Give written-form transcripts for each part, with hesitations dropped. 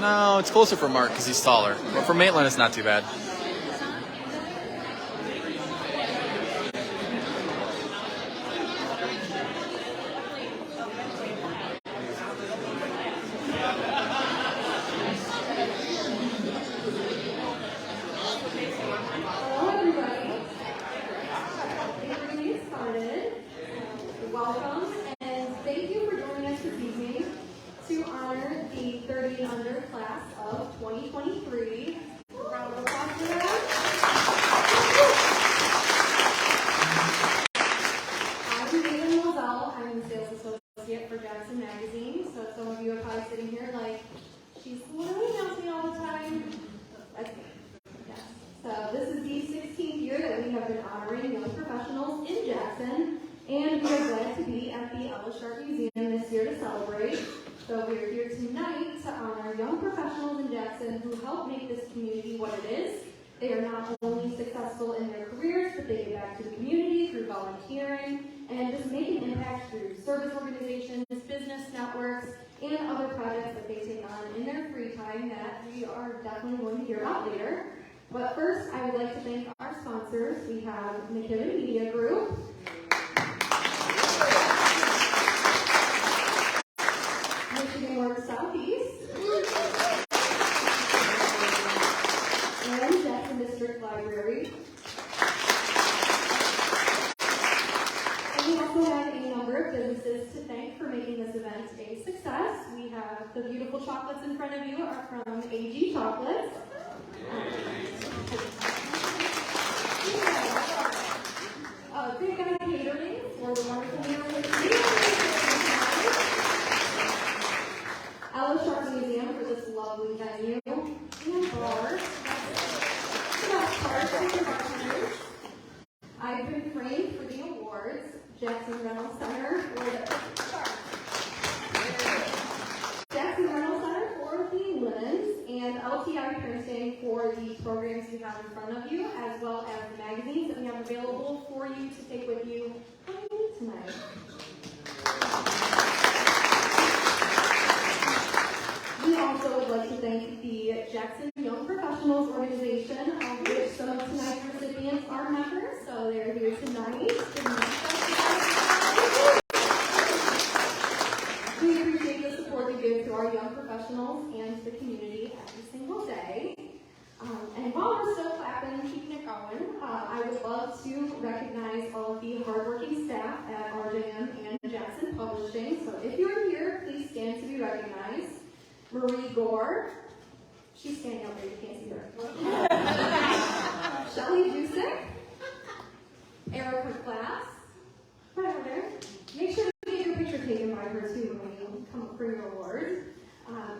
No, it's closer for Mark because he's taller. But for Maitland, it's not too bad. Welcome, and thank you for joining us this evening to honor the 30 and under class of 2023. Round of applause for that. I'm Megan Moselle. I'm the sales associate for Jackson Magazine. So some of you are probably sitting here like, she's literally announcing all the time. That's me. Yes. So this is the 16th year that we have been honoring young professionals in Jackson. And we are glad to be at the Ellis Sharp Museum this year to celebrate. So we are here tonight to honor young professionals in Jackson who help make this community what it is. They are not only successful in their careers, but they give back to the community through volunteering and just make an impact through service organizations, business networks, and other projects that they take on in their free time that we are definitely going to hear about later. But first, I would like to thank our sponsors. We have McKibben Media Group, Michigan Works Southeast, and Jackson District Library. And we also have a number of businesses to thank for making this event a success. We have the beautiful chocolates in front of you are from AG Chocolates. Big Guy Catering for the wonderful meal. Ellis Sharp Museum for this lovely venue and bar. I've been framed for the awards. Jackson Reynolds Center for the linens, and LTI printing for the programs you have in front of you, as well as the magazines that we have available for you to take with you tonight. We also would like to thank the Jackson Young Professionals Organization, of which some of tonight's recipients are members, so they're here tonight. We appreciate the support we give to our young professionals and the community every single day. And while we're still clapping and keeping it going, I would love to recognize all of the hardworking staff at RJM and Jackson Publishing. So if you're here, please stand to be recognized. Marie Gore, she's standing up there, you can't see her. Shelly Jusick, Erica Glass, right over there. Make sure to get your picture taken by her too when you come up for your award.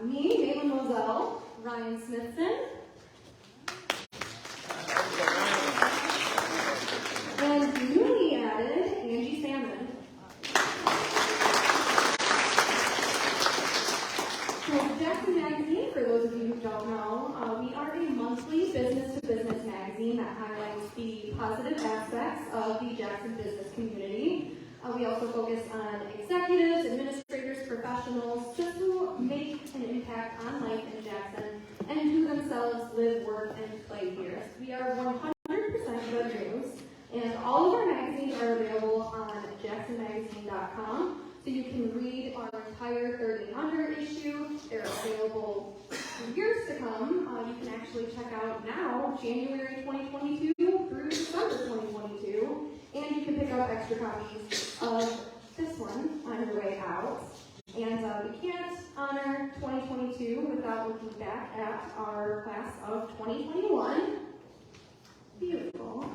Me, Megan Moselle, Ryan Smithson, and newly added Angie Salmon. So Jackson Magazine, for those of you who don't know, we are a monthly business-to-business magazine that highlights the positive aspects of the Jackson business community. We also focus on executives, administrators, professionals, just who make an impact on life in Jackson and who themselves live, work, and play here. We are 100% good news, and all of our magazines are available on jacksonmagazine.com. So you can read our entire 30 and under issue. They're available for years to come. You can actually check out now, January 2022 through December 2022. And you can pick up extra copies of this one on your way out. And we can't honor 2022 without looking back at our class of 2021. Beautiful.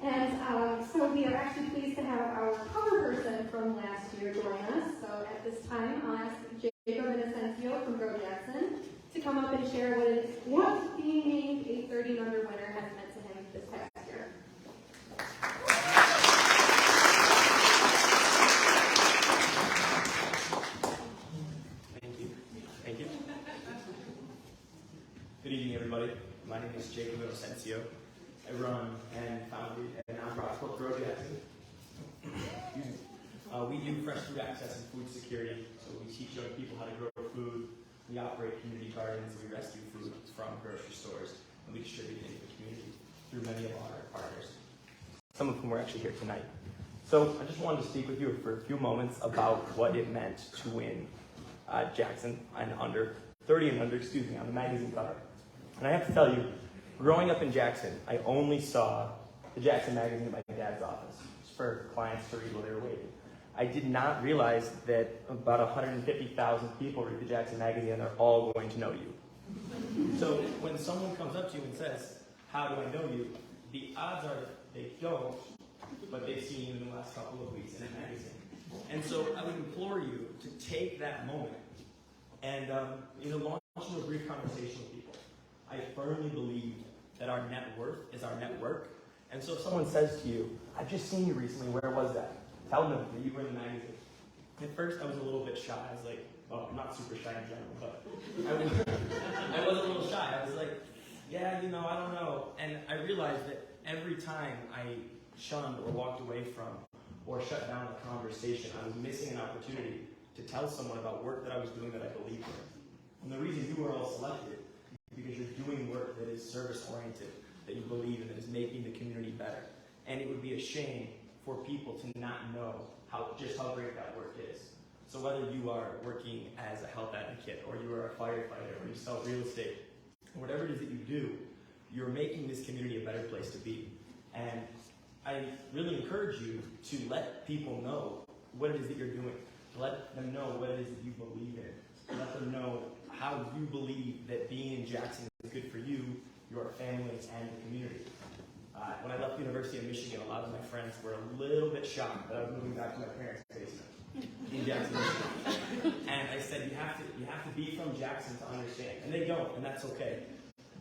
And so we are actually pleased to have our cover person from last year join us. So at this time, I'll ask Jacob Inocencio from Grow Jackson to come up and share what being named a 30 and under winner has meant to him this past year. Thank you. Good evening, everybody. My name is Jacob Inocencio. I run and founded a nonprofit called Grow Jackson. Excuse me. We do fresh food access and food security. So we teach young people how to grow food. We we operate community gardens, we rescue food from grocery stores, and we distribute it into the community through many of our partners, some of whom are actually here tonight. So I just wanted to speak with you for a few moments about what it meant to win Jackson and under 30 and under, on the magazine cover. And I have to tell you, growing up in Jackson, I only saw the Jackson magazine in my dad's office for clients to read while they were waiting. I did not realize that about 150,000 people read the Jackson magazine and they're all going to know you. So when someone comes up to you and says, "How do I know you?" the odds are they don't, but they've seen you in the last couple of weeks in a magazine. And so I would implore you to take that moment and launch into a brief conversation with people. I firmly believe that our net worth is our network. And so if someone says to you, "I've just seen you recently, where was that?" Tell them that you were in the magazine. At first I was a little bit shy. I was like, well, I'm not super shy in general, but I was a little shy. I was like, yeah, I don't know. And I realized that every time I shunned or walked away from or shut down a conversation, I was missing an opportunity to tell someone about work that I was doing that I believed in. And the reason you were all selected is because you're doing work that is service-oriented, that you believe in, that is making the community better. And it would be a shame for people to not know just how great that work is. So whether you are working as a health advocate, or you are a firefighter, or you sell real estate, or whatever it is that you do, you're making this community a better place to be. And I really encourage you to let people know what it is that you're doing, to let them know what it is that you believe in, to let them know how you believe that being in Jackson is good for you, your family, and the community. When I left the University of Michigan, a lot of my friends were a little bit shocked that I was moving back to my parents' basement in Jackson, Michigan. And I said, you have to be from Jackson to understand. And they don't, and that's okay.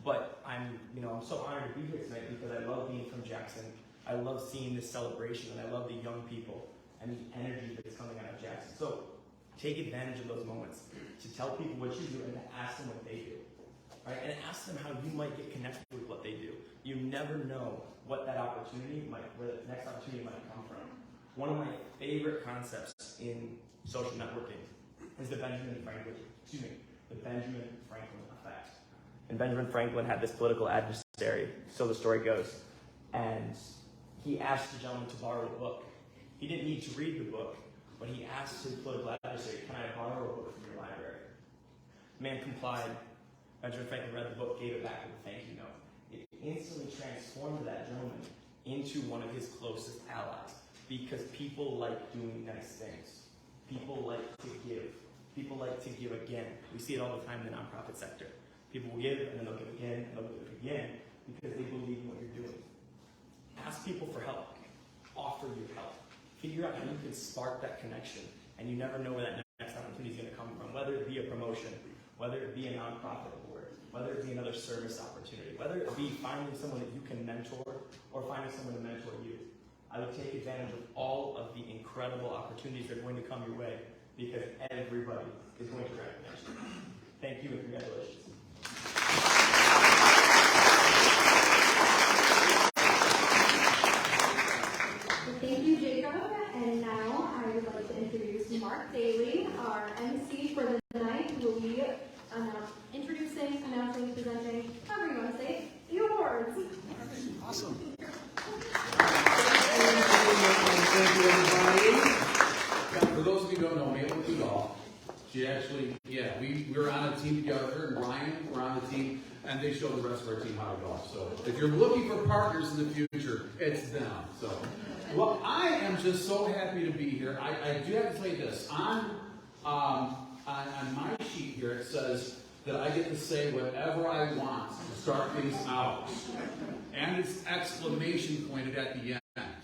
But I'm so honored to be here tonight because I love being from Jackson. I love seeing this celebration, and I love the young people and the energy that's coming out of Jackson. So take advantage of those moments to tell people what you do and to ask them what they do. Right? And ask them how you might get connected with what they do. You never know what that opportunity where the next opportunity might come from. One of my favorite concepts in social networking is the Benjamin Franklin effect. And Benjamin Franklin had this political adversary, so the story goes, and he asked the gentleman to borrow a book. He didn't need to read the book, but he asked his political adversary, "Can I borrow a book from your library?" The man complied. Benjamin Franklin read the book, gave it back with a thank you note. It instantly transformed that gentleman into one of his closest allies because people like doing nice things. People like to give. People like to give again. We see it all the time in the nonprofit sector. People will give, and then they'll give again, and they'll give again because they believe in what you're doing. Ask people for help. Offer your help. Figure out how you can spark that connection, and you never know where that next opportunity is going to come from, whether it be a promotion, whether it be a nonprofit award, whether it be another service opportunity, whether it be finding someone that you can mentor or finding someone to mentor you. I would take advantage of all of the incredible opportunities that are going to come your way because everybody is going to recognize you. Thank you and congratulations. Thank you, Jacob. And now I would like to introduce Mark Daly, our MC for the night, who will be introducing, announcing, presenting, however you want to say it, the awards. Awesome. Thank you, everybody. For those of you who don't know Maitland Udall, she actually, we were on a team together, and Brian were on the team, and they showed the rest of our team how to golf. So if you're looking for partners in the future, it's them. So, well, I am just so happy to be here. I do have to tell you this. On my sheet here, it says that I get to say whatever I want to start things out. And it's exclamation pointed at the end.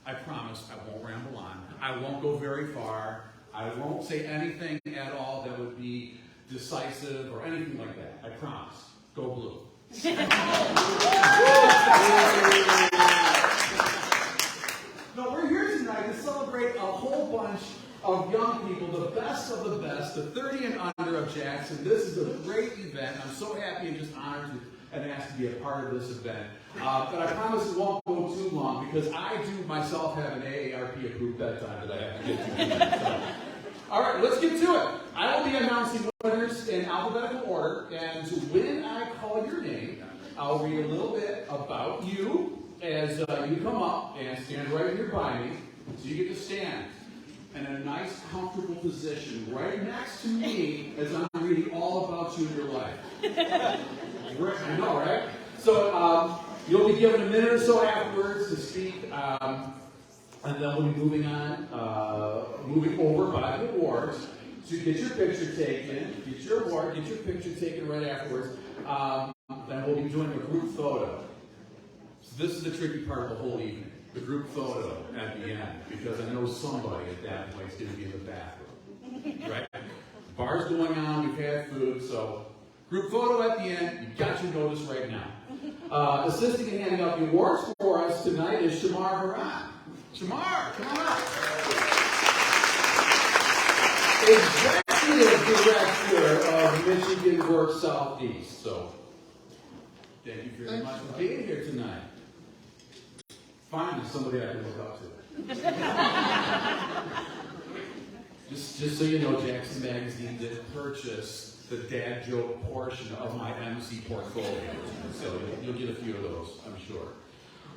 I promise I won't ramble on. I won't go very far. I won't say anything at all that would be decisive or anything like that. I promise. Go blue. No, we're here tonight to celebrate a whole bunch of young people, the best of the best, the 30 and under of Jackson. This is a great event. I'm so happy and just honored and asked to be a part of this event. But I promise it won't go too long because I do myself have an AARP approved bedtime that I have to get to. So. All right, let's get to it. I will be announcing winners in alphabetical order, and when I call your name, I'll read a little bit about you as you come up and stand right here by me. So you get to stand in a nice, comfortable position right next to me as I'm reading all about you in your life. I know, right? So you'll be given a minute or so afterwards to speak, and then we'll be moving on, moving over by the awards. So you get your picture taken, get your award, get your picture taken right afterwards. Then we'll be doing a group photo. So this is the tricky part of the whole evening, the group photo at the end, because I know somebody at that point is going to be in the bathroom, right? Bar's going on, we've had food, so group photo at the end. You got your notice right now. Assisting and handing out the awards for us tonight is Shamar Haran. Shamar, come on up. Executive Director of Michigan Work Southeast. So, thank you very much for being here tonight. Finally, somebody I can look up to. Just so you know, Jackson Magazine did purchase the dad joke portion of my MC portfolio. So you'll get a few of those, I'm sure.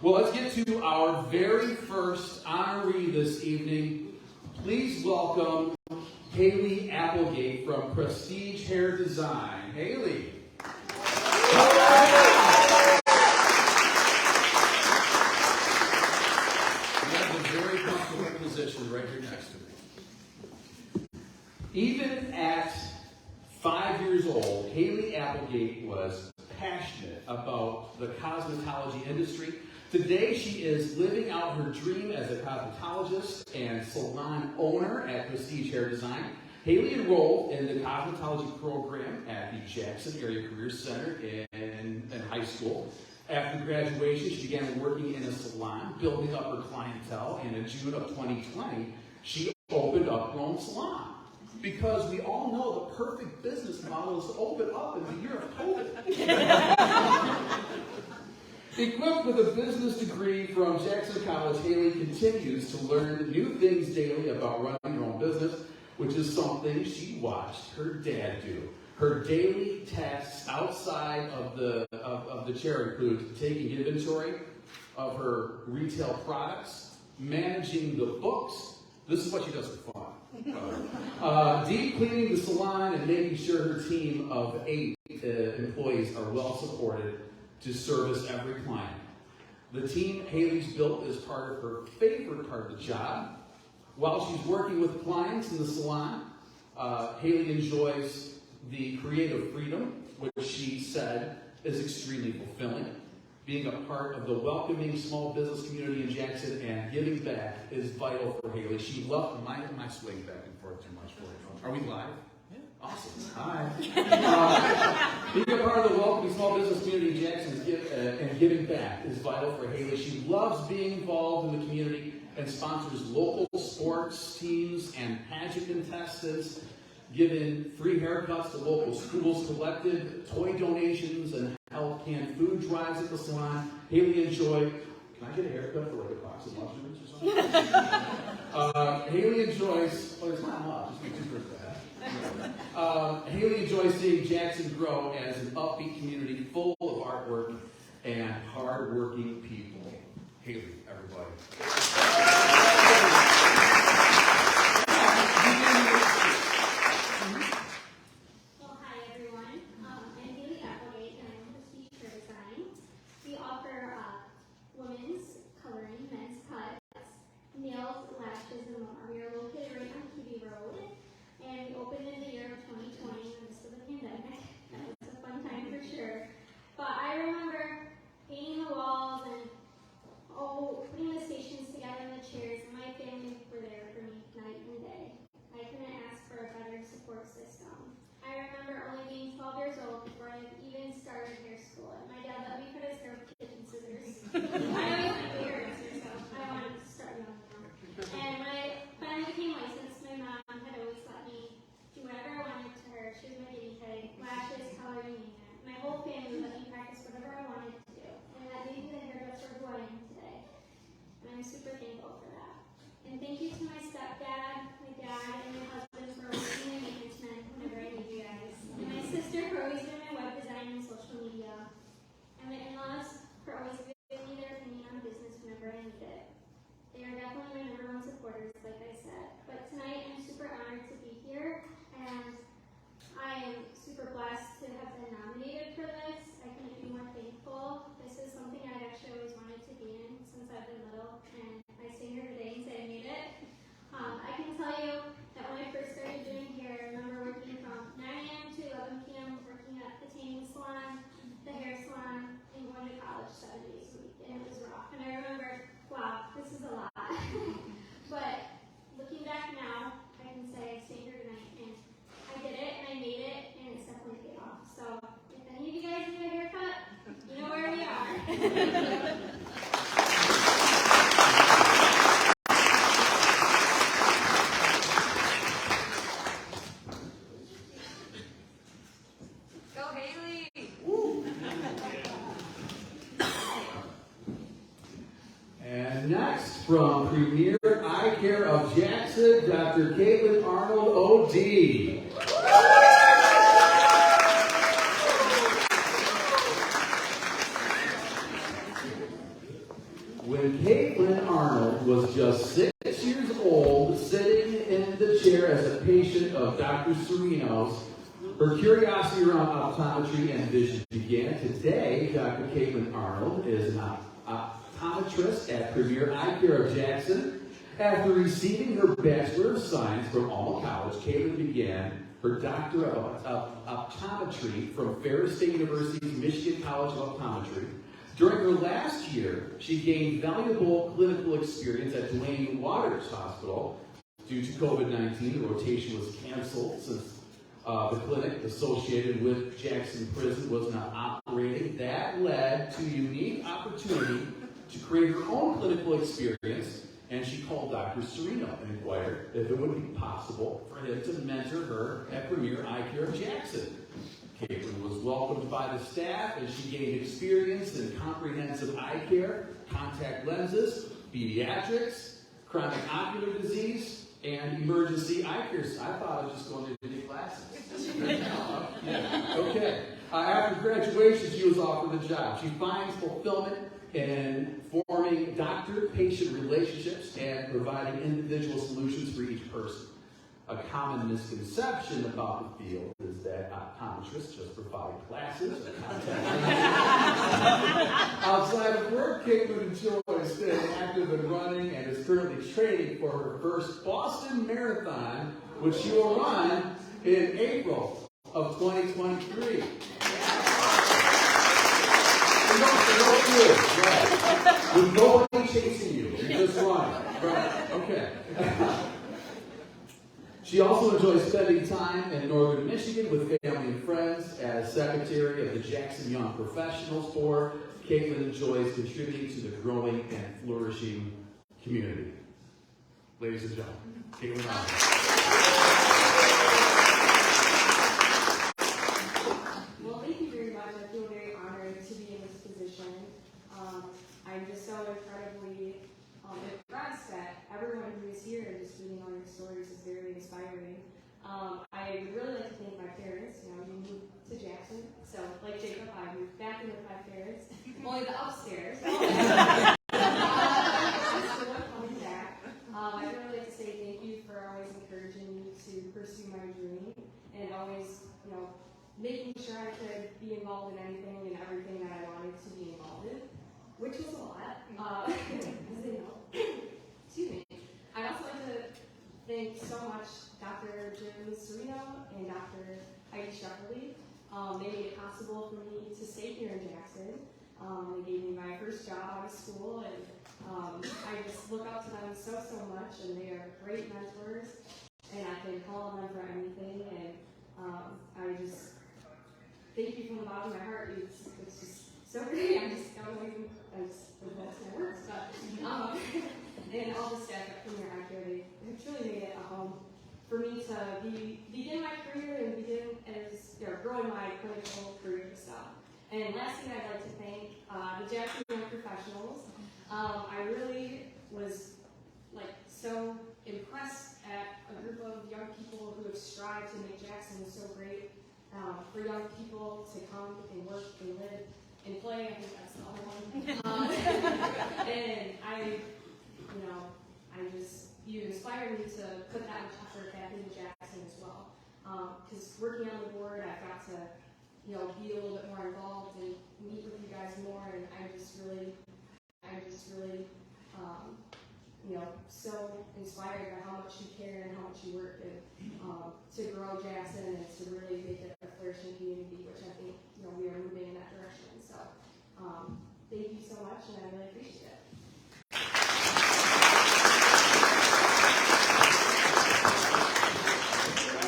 Well, let's get to our very first honoree this evening. Please welcome Haley Applegate from Prestige Hair Design. Haley. You have a very comfortable position right here next to me. Even at 5 years old, Haley Applegate was passionate about the cosmetology industry. Today, she is living out her dream as a cosmetologist and salon owner at Prestige Hair Design. Haley enrolled in the cosmetology program at the Jackson Area Career Center in high school. After graduation, she began working in a salon, building up her clientele, and in June of 2020, she opened up her own salon. Because we all know the perfect business model is to open up in the year of COVID. Equipped with a business degree from Jackson College, Haley continues to learn new things daily about running her own business, which is something she watched her dad do. Her daily tasks outside of the chair include taking inventory of her retail products, managing the books. This is what she does for fun. Deep cleaning the salon and making sure her team of 8 employees are well supported to service every client. The team Haley's built is part of her favorite part of the job. While she's working with clients in the salon, Haley enjoys the creative freedom, which she said is extremely fulfilling. Being a part of the welcoming small business community in Jackson and giving back is vital for Haley. She loved, am I swaying back and forth too much for you? Are we live? Yeah. Awesome. Hi. Being a part of the welcoming small business community in Jackson and giving back is vital for Haley. She loves being involved in the community and sponsors local sports teams and pageant contestants, giving free haircuts to local schools, collected toy donations, and held canned food drives at the salon. Haley enjoyed, can I get a haircut for like a box of mushrooms or something? Haley enjoys, it's not much, just make 2 for that. Haley enjoys seeing Jackson grow as an upbeat community full of artwork and hard-working people. Haley, everybody. Well, hi everyone. I'm Haley Applegate and I'm with Prestige Hair Design. We offer women's coloring, men's cuts, nails, lashes, and more. We are located right on Kiwi Road, and we opened in the year of 2020 in the midst of the pandemic. That was a fun time for sure. But I remember painting the walls and putting the stations together in the chairs, and my family were there for me night and day. I couldn't ask for a better support system. I remember only being 12 years old before I even started hair school, and my dad let me cut his hair with kitchen scissors. I always liked the hairdresser, so I wanted to start young now. And when I finally became licensed, my mom had always let me do whatever I wanted to her. She was my guinea pig, lashes, color, you name it. My whole family let me practice whatever I wanted to do, and that made me the hairdresser who I am today. And I'm super thankful for that. And thank you to my stepdad, my dad, and my husband for raising me and maintenance men when I Go Haley! And next, from Premier Eye Care of Jackson, Dr. Caitlin Arnold, OD. When Caitlin Arnold was just 6 years old, sitting in the chair as a patient of Dr. Serino's, her curiosity around optometry and vision began. Today, Dr. Caitlin Arnold is an optometrist at Premier Eye Care of Jackson. After receiving her Bachelor of Science from Alma College, Caitlin began her Doctorate of Optometry from Ferris State University's Michigan College of Optometry. During her last year, she gained valuable clinical experience at Duane Waters Hospital. Due to COVID-19, the rotation was canceled since the clinic associated with Jackson Prison was not operating. That led to a unique opportunity to create her own clinical experience, and she called Dr. Serino and inquired if it would be possible for him to mentor her at Premier Eye Care of Jackson. Caitlin was welcomed by the staff, and she gained experience in comprehensive eye care, contact lenses, pediatrics, chronic ocular disease, and emergency eye care. I thought I was just going to any classes. Yeah. Okay. After graduation, she was offered the job. She finds fulfillment in forming doctor-patient relationships and providing individual solutions for each person. A common misconception about the field is that optometrists just provide classes and contact lenses. Outside of work, Caitlin enjoys staying active and running and is currently training for her first Boston Marathon, which she will run in April of 2023. Right. With nobody chasing you. You're just running. Right. Okay. She also enjoys spending time in northern Michigan with family and friends. As secretary of the Jackson Young Professionals Board, Caitlin enjoys contributing to the growing and flourishing community. Ladies and gentlemen, Caitlin Arnold. Well, thank you very much. I feel very honored to be in this position. I'm just so incredibly impressed that everyone who is here and just reading all your stories is very inspiring. I would really like to thank my parents. You know, we moved to Jackson, so like Jacob, I moved back in with my parents. Only the upstairs. Still coming back. I'd really like to say thank you for always encouraging me to pursue my dream and always, you know, making sure I could be involved in anything and everything that I wanted to be involved in, which was a lot. You know. Excuse me. I'd also like to thank so much Dr. Jim Serino and Dr. Heidi Shepperly. They made it possible for me to stay here in Jackson. They gave me my first job out of school, and I just look up to them so much, and they are great mentors, and I can call on them for anything, and I just thank you from the bottom of my heart. It's just so great. I just that's my words, but and all the staff at Premier Eye Care, they truly made it a home for me to begin my career and begin as growing my clinical career and stuff. And lastly, I'd like to thank the Jackson Young Professionals. I really was so impressed at a group of young people who have strived to make Jackson so great for young people to come and work and live and play. I think that's the other one. And you inspired me to put that much effort back into Jackson as well. Because working on the board, I've got to, be a little bit more involved and meet with you guys more, and I'm just really, so inspired by how much you care and how much you work to grow Jackson and to really make it a flourishing community, which I think, we are moving in that direction. So, thank you so much, and I really appreciate it.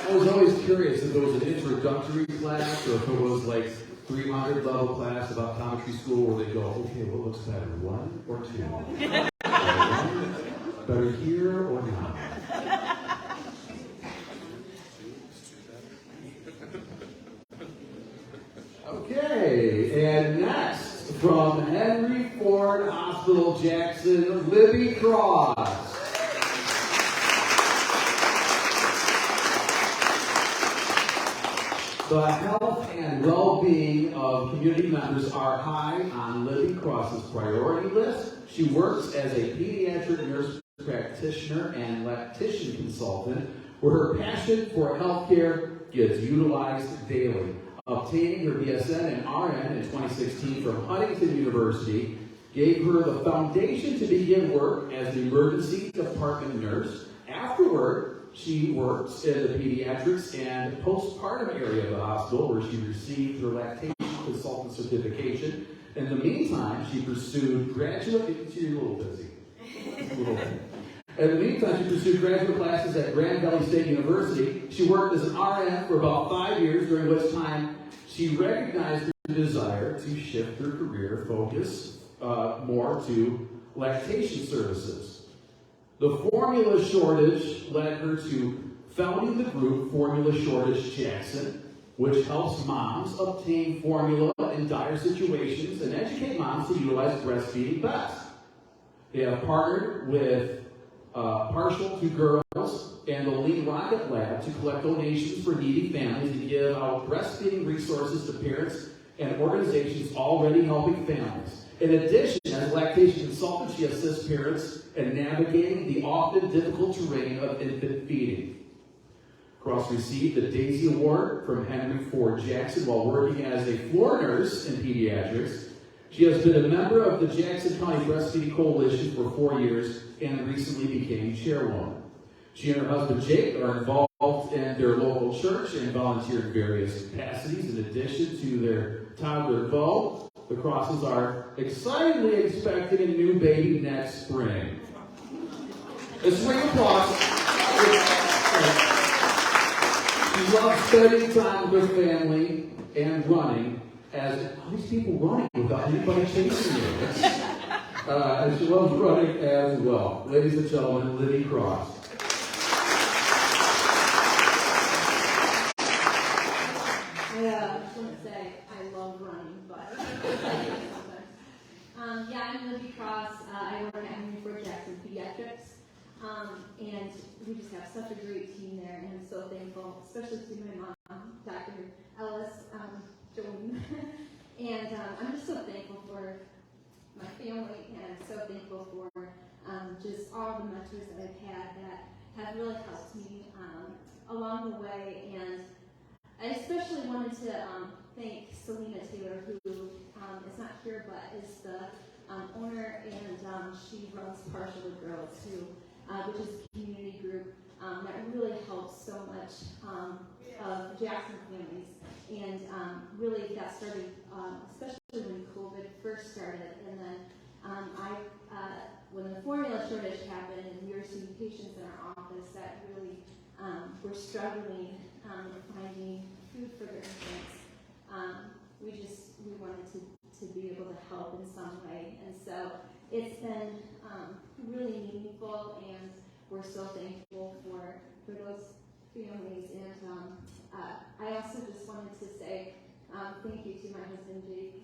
I was always curious if it was an introductory class or if it was like 300 level class of optometry school where they go, okay, what looks better, 1 or 2? Better here or not? Okay, and next from Henry Ford Hospital, Jackson, Libby Cross. The health and well-being of community members are high on Libby Cross's priority list. She works as a pediatric nurse practitioner and lactation consultant, where her passion for healthcare gets utilized daily. Obtaining her BSN and RN in 2016 from Huntington University gave her the foundation to begin work as an emergency department nurse. Afterward, she works in the pediatrics and postpartum area of the hospital, where she received her lactation consultant certification. In the meantime, she pursued graduate. She's a little busy. A little bit. In the meantime, she pursued graduate classes at Grand Valley State University. She worked as an RN for about 5 years, during which time she recognized her desire to shift her career focus more to lactation services. The formula shortage led her to founding the group Formula Shortage Jackson, which helps moms obtain formula in dire situations and educate moms to utilize breastfeeding best. They have partnered with Partial to Girls and the Lean Rocket Lab to collect donations for needy families and give out breastfeeding resources to parents and organizations already helping families. In addition, as a lactation consultant, she assists parents in navigating the often difficult terrain of infant feeding. Cross received the Daisy Award from Henry Ford Jackson while working as a floor nurse in pediatrics. She has been a member of the Jackson County Breastfeeding Coalition for 4 years and recently became chairwoman. She and her husband Jake are involved in their local church and volunteer in various capacities. In addition to their toddler Bo, the Crosses are excitedly expecting a new baby next spring. A swing of applause. She loves spending time with her family and running. As all these people running without anybody chasing you. And she loves running as well. Ladies and gentlemen, Libby Cross. I just want to say I love running, but I'm Libby Cross. I work at Henry Ford Jackson Pediatrics, and we just have such a great team there, and I'm so thankful, especially to my mom, Dr. Ellis, Joan, and I'm just so thankful for my family, and I'm so thankful for just all the mentors that I've had that have really helped me along the way. And I especially wanted to thank Selena Taylor, who is not here but is the owner, and she runs Partial to Girls, which is a community group that really helps so much of Jackson families. And really got started, especially when COVID first started. And then when the formula shortage happened and we were seeing patients in our office that really were struggling finding food for their infants, we wanted to be able to help in some way. And so it's been really meaningful, and we're so thankful for those families. And I also just wanted to say thank you to my husband Jake,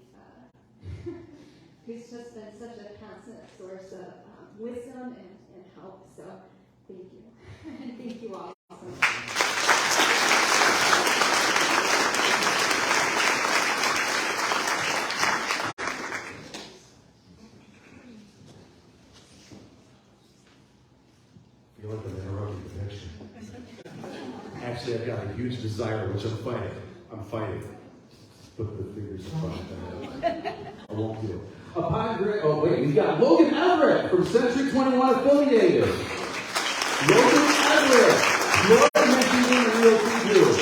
who's just been such a constant source of wisdom and help. So thank you. And thank you all so much. I feel like I'm interrupting the connection. Actually, I've got a huge desire, which I'm fighting. Put the fingers in front of that. I won't do it. We've got Logan Everett from Century 21 affiliated. Logan Everett, Florida Michigan Realty Group.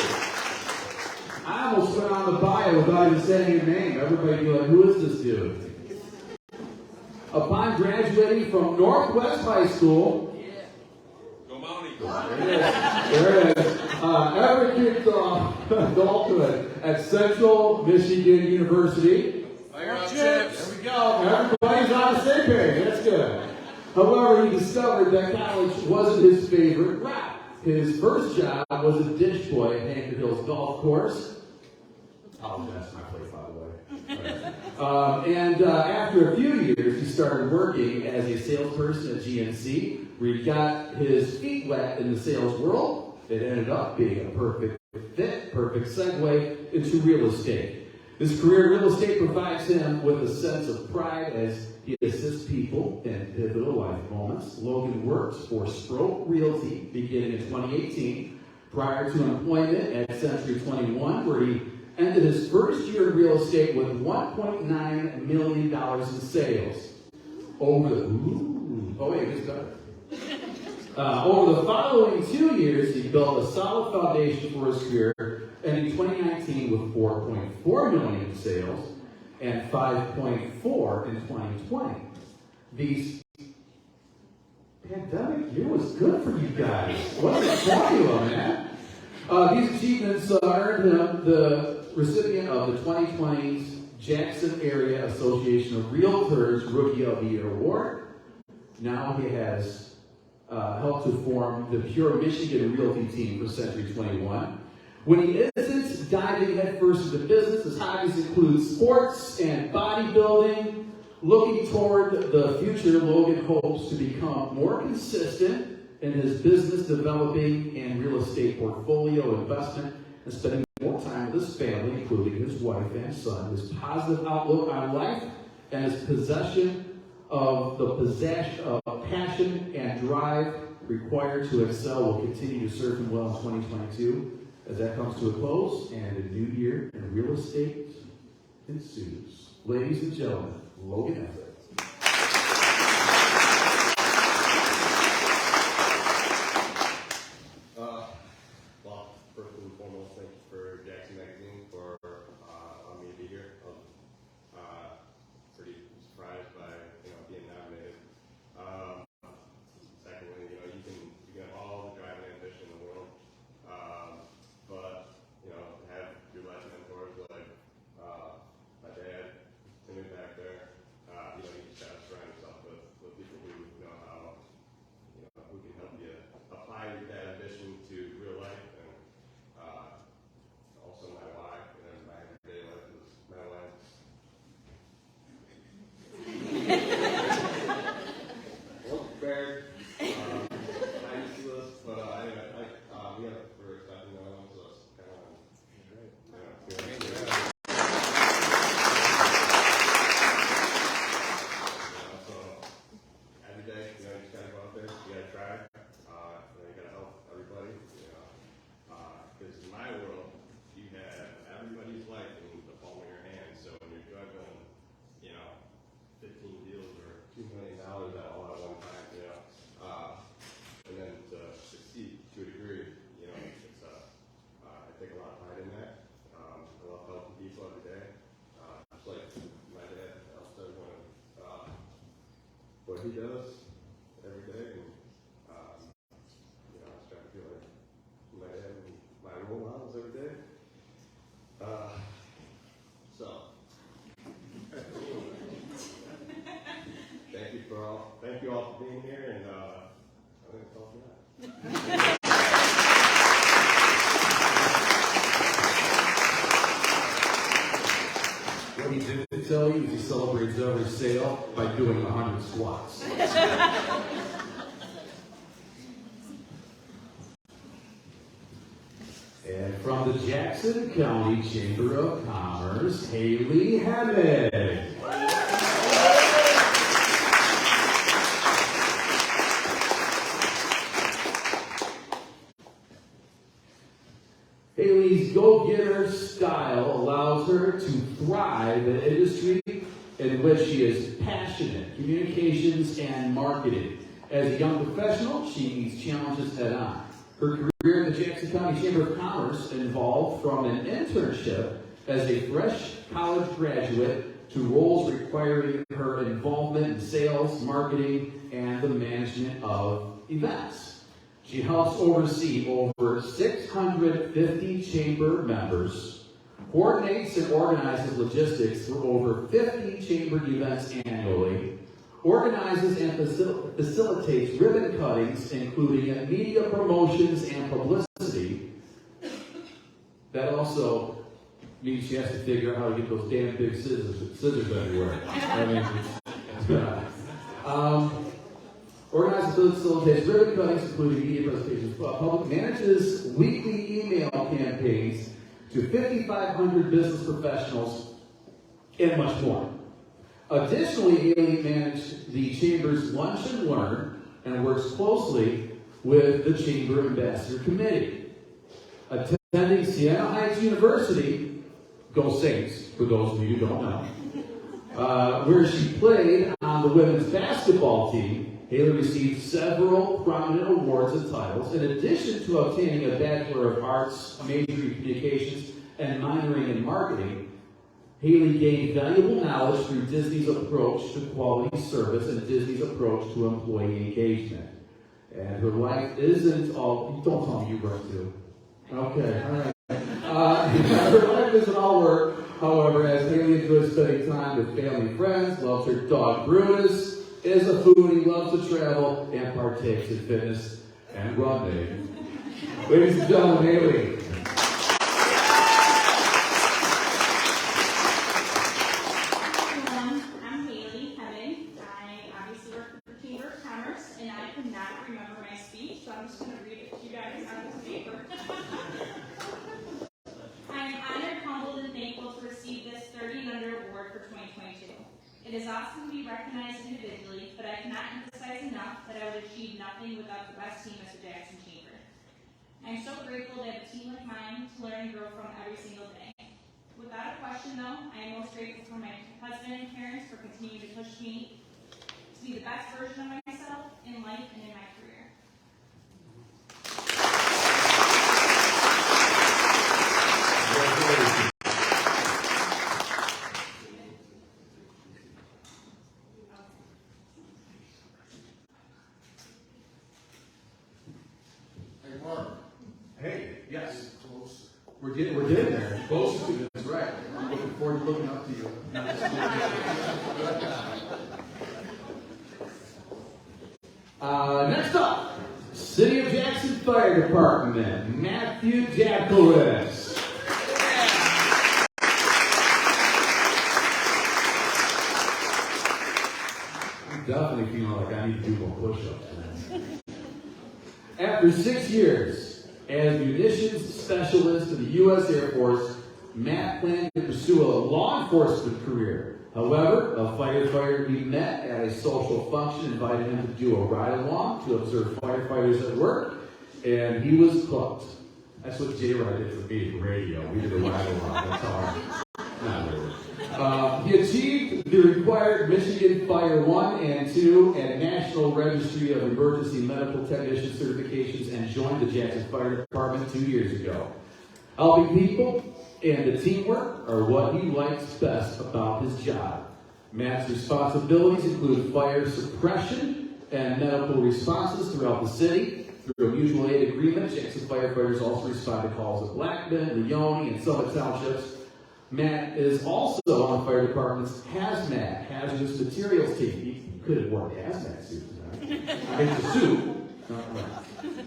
I almost went on the bio without even saying your name. Everybody be like, who is this dude? Upon graduating from Northwest High School, Go Mounties. there it is. Everett kicked off adulthood at Central Michigan University. Fire up, Chips. There we go. Everybody's on the same page. That's good. However, he discovered that college wasn't his favorite route. His first job was a dish boy at Hampton Hills Golf Course. Oh, that's my place, by the way. And after a few years, he started working as a salesperson at GNC, where he got his feet wet in the sales world. It ended up being a perfect fit, perfect segue into real estate. His career in real estate provides him with a sense of pride as he assists people in pivotal life moments. Logan worked for Stroke Realty beginning in 2018, prior to employment at Century 21, where he ended his first year in real estate with $1.9 million in sales. Over the following 2 years, he built a solid foundation for his career, ending 2019 with $4.4 million in sales and $5.4 in 2020. These pandemic year was good for you guys. What a formula, man! These achievements earned him the recipient of the 2020's Jackson Area Association of Realtors Rookie of the Year Award. Now he has helped to form the Pure Michigan Realty team for Century 21. When he isn't diving headfirst into business, his hobbies include sports and bodybuilding. Looking toward the future, Logan hopes to become more consistent in his business developing and real estate portfolio investment and spending more time with his family, including his wife and son. His positive outlook on life and his possession of passion and drive required to excel will continue to serve him well in 2022 as that comes to a close and a new year in real estate ensues. Ladies and gentlemen, Logan Everett. Well, first and foremost, thank you for Jackson Magazine for allowing me to be here. Pretty surprised by being nominated. Secondly, you can have all the drive and ambition in the world, but to have your life mentors like my dad, Timmy back there, you just gotta surround yourself with people who know how who can help you apply that ambition to real life. And also my wife, my everyday life is my wife. Well prepared. I used to this, but anyway, we're expecting another one, so it's kind of great. So every day, you just gotta go out there, you gotta try. You gotta help everybody. Because in my world, you have everybody's life in the palm of your hand. So when you're juggling, 15 deals or $2 million all at one time, and then to succeed to a degree, it's I take a lot of pride in that. I love helping people every day. Just like my dad helps everyone what he does every day, and I just try to feel like my dad and my role models every day. Thank you all for being here, and I think it's all for that. What he didn't tell you is he celebrates every sale by doing 100 squats. And from the Jackson County Chamber of Commerce, Haley Hammond. Haley's go-getter style allows her to thrive in an industry in which she is passionate, communications and marketing. As a young professional, she meets challenges head-on. Her career in the Jackson County Chamber of Commerce involved from an internship as a fresh college graduate to roles requiring her involvement in sales, marketing, and the management of events. She helps oversee over 650 chamber members, coordinates and organizes logistics for over 50 chamber events annually, organizes and facilitates ribbon cuttings, including media promotions and publicity. That also means she has to figure out how to get those damn big scissors everywhere. I mean, organizes and facilitates ribbon cuttings, including media presentations. Public manages weekly email campaigns to 5,500 business professionals and much more. Additionally, Haley managed the Chamber's Lunch and Learn and works closely with the Chamber Ambassador Committee. Attending Siena Heights University, go Saints, for those of you who don't know, where she played on the women's basketball team, Haley received several prominent awards and titles. In addition to obtaining a Bachelor of Arts, majoring in Communications, and minoring in Marketing, Haley gained valuable knowledge through Disney's approach to quality service and Disney's approach to employee engagement. And her life isn't all, don't tell me you work too. Okay, all right. Her life isn't all work, however, as Haley enjoys spending time with family and friends, loves her dog Brutus, is a foodie, loves to travel, and partakes in fitness and running. Ladies and gentlemen, Haley. I'm Haley Kevin. I obviously work for the Chamber of Commerce, and I could not remember my speech, so I'm just going to read it to you guys on this paper. I am honored, humbled, and thankful to receive this 30 and Under Award for 2022. It is awesome to be recognized individually, but I cannot emphasize enough that I would achieve nothing without the best team as the Jackson Chamber. I am so grateful to have a team like mine to learn and grow from every single day. Without a question, though, I am most grateful for my husband and parents for continuing to push me to be the best version of myself in life and in my career. Hey, Mark. Hey, yes. We're getting there. Close to it, that's right. I'm looking forward to looking up to you. Next up, City of Jackson Fire Department, Matthew Jackolis. I'm definitely feeling like I need to do more push-ups. After 6 years as munitions specialist in the U.S. Air Force, Matt planned to pursue a law enforcement career. However, a firefighter we met at a social function invited him to do a ride-along to observe firefighters at work, and he was hooked. That's what J-Rod did for me for radio. We did a ride-along. That's all. Not really. He achieved the required Michigan Fire 1 and 2 and National Registry of Emergency Medical Technician certifications and joined the Jackson Fire Department 2 years ago. Helping people and the teamwork are what he likes best about his job. Matt's responsibilities include fire suppression and medical responses throughout the city. Through a mutual aid agreement, Jackson firefighters also respond to calls at Blackman, Leone, and Summit Townships. Matt is also on the fire department's HAZMAT, hazardous materials team. He could have worn a HAZMAT suit tonight. It's a suit.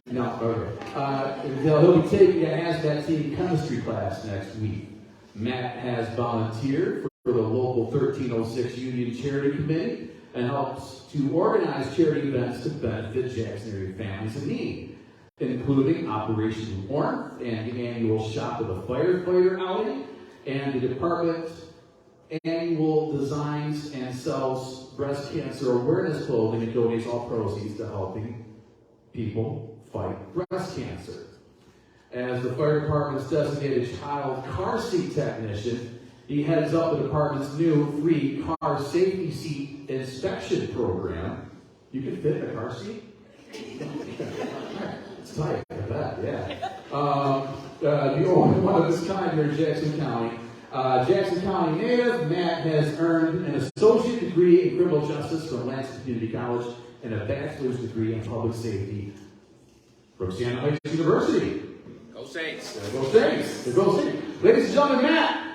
No, okay. He'll be taking a HAZMAT team chemistry class next week. Matt has volunteered for the local 1306 Union Charity Committee and helps to organize charity events to benefit Jackson area families in need, including Operation Warmth and the annual Shop of the Firefighter outing, and the department annual designs and sells breast cancer awareness clothing and donates all proceeds to helping people fight breast cancer. As the fire department's designated child car seat technician, he heads up the department's new free car safety seat inspection program. You can fit in a car seat? It's tight, I bet, yeah. The only one of this kind here in Jackson County. Jackson County native, Matt has earned an associate degree in criminal justice from Lansing Community College and a bachelor's degree in public safety Brooksiana Heights University. Go Saints. There go Saints. There go Saints. Ladies and gentlemen, Matt.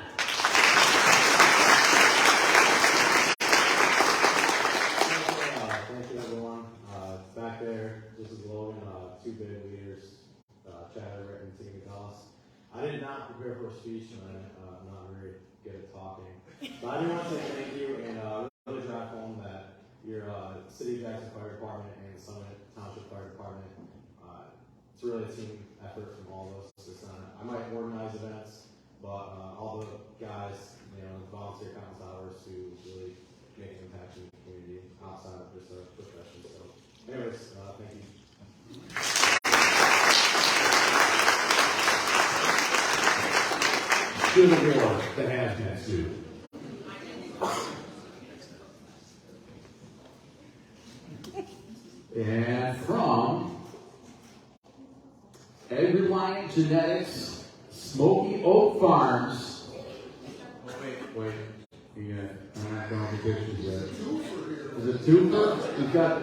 Thank you, everyone. Back there, this is Logan, two big leaders, Chad Everett and Tina Goss. I did not prepare for a speech, and I'm not very good at talking. But I do want to say thank you and really drive home that your City of Jackson Fire Department and Summit Township Fire Department, it's really a team effort from all of us. I might organize events, but all the guys, volunteer countless hours to really make an impact in the community outside of just a profession. So, anyways, thank you. Student award, the hazmat student. And from Ed Reliant Genetics, Smoky Oak Farms. Wait. I'm not going to pictures yet. Is it two for? We've got.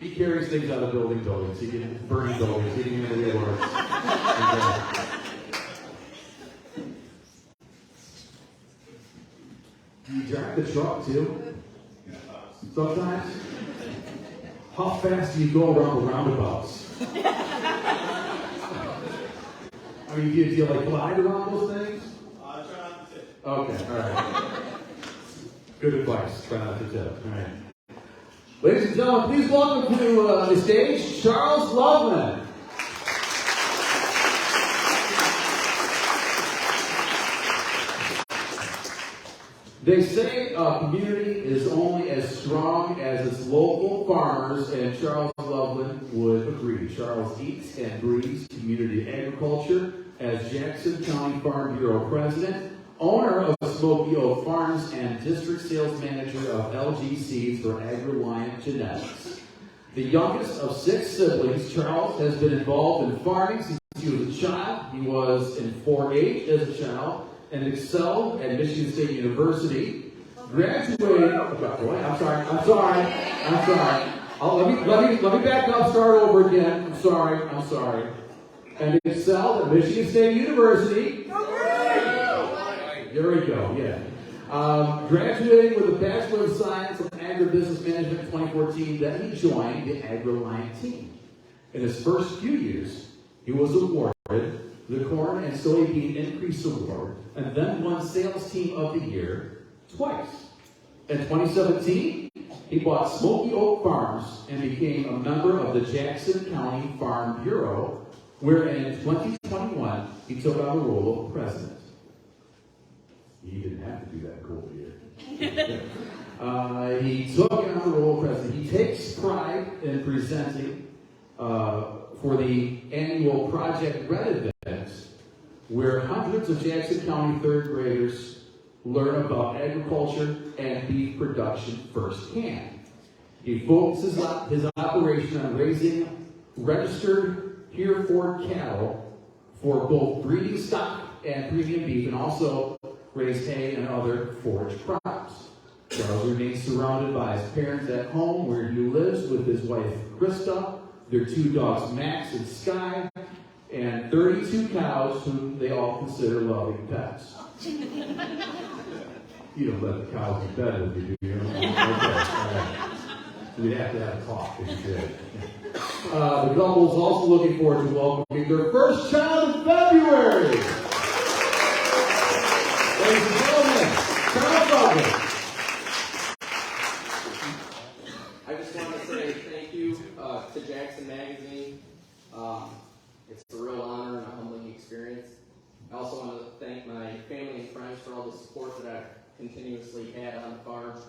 He carries things out of buildings. He can burn buildings. He can handle the awards. Do you drive the truck too? Sometimes? How fast do you go around the roundabouts? I mean, do you like glide around those things? Try not to tip. Okay, all right. Good advice. Try not to tip. All right. Ladies and gentlemen, please welcome to the stage Charles Loveman. They say a community is only as strong as its local farmers, and Charles Loveland would agree. Charles eats and breathes community agriculture as Jackson County Farm Bureau president, owner of Smoky Oak Farms, and district sales manager of LG Seeds for Ed Reliant Genetics. The youngest of 6 siblings, Charles has been involved in farming since he was a child. He was in 4-H as a child and excelled at Michigan State University. Graduated. I'm sorry. Let me back up. Start over again. I'm sorry. And excelled at Michigan State University. There we go. Yeah. Graduating with a Bachelor of Science in Agribusiness Management in 2014. Then he joined the Ed Reliant team. In his first few years, he was awarded the Corn and Soybean Increase Award, and then won Sales Team of the Year twice. In 2017, he bought Smoky Oak Farms and became a member of the Jackson County Farm Bureau, where in 2021, he took on the role of president. He didn't have to do that goal year. He took on the role of president. He takes pride in presenting for the annual Project Red event, where hundreds of Jackson County third graders learn about agriculture and beef production firsthand. He focuses his operation on raising registered Hereford cattle for both breeding stock and premium beef, and also raise hay and other forage crops. Charles remains surrounded by his parents at home, where he lives with his wife Krista, their 2 dogs Max and Sky, and 32 cows whom they all consider loving pets. You don't let the cows in bed with you, do you? Okay, all right. We'd have to have a talk if you did. The couple is also looking forward to welcoming their first child in February. Ladies and gentlemen, Charles Loveman. I just want to say thank you to Jackson Magazine. It's a real honor and a humbling experience. I also want to thank my family and friends for all the support that I've continuously had on the farm.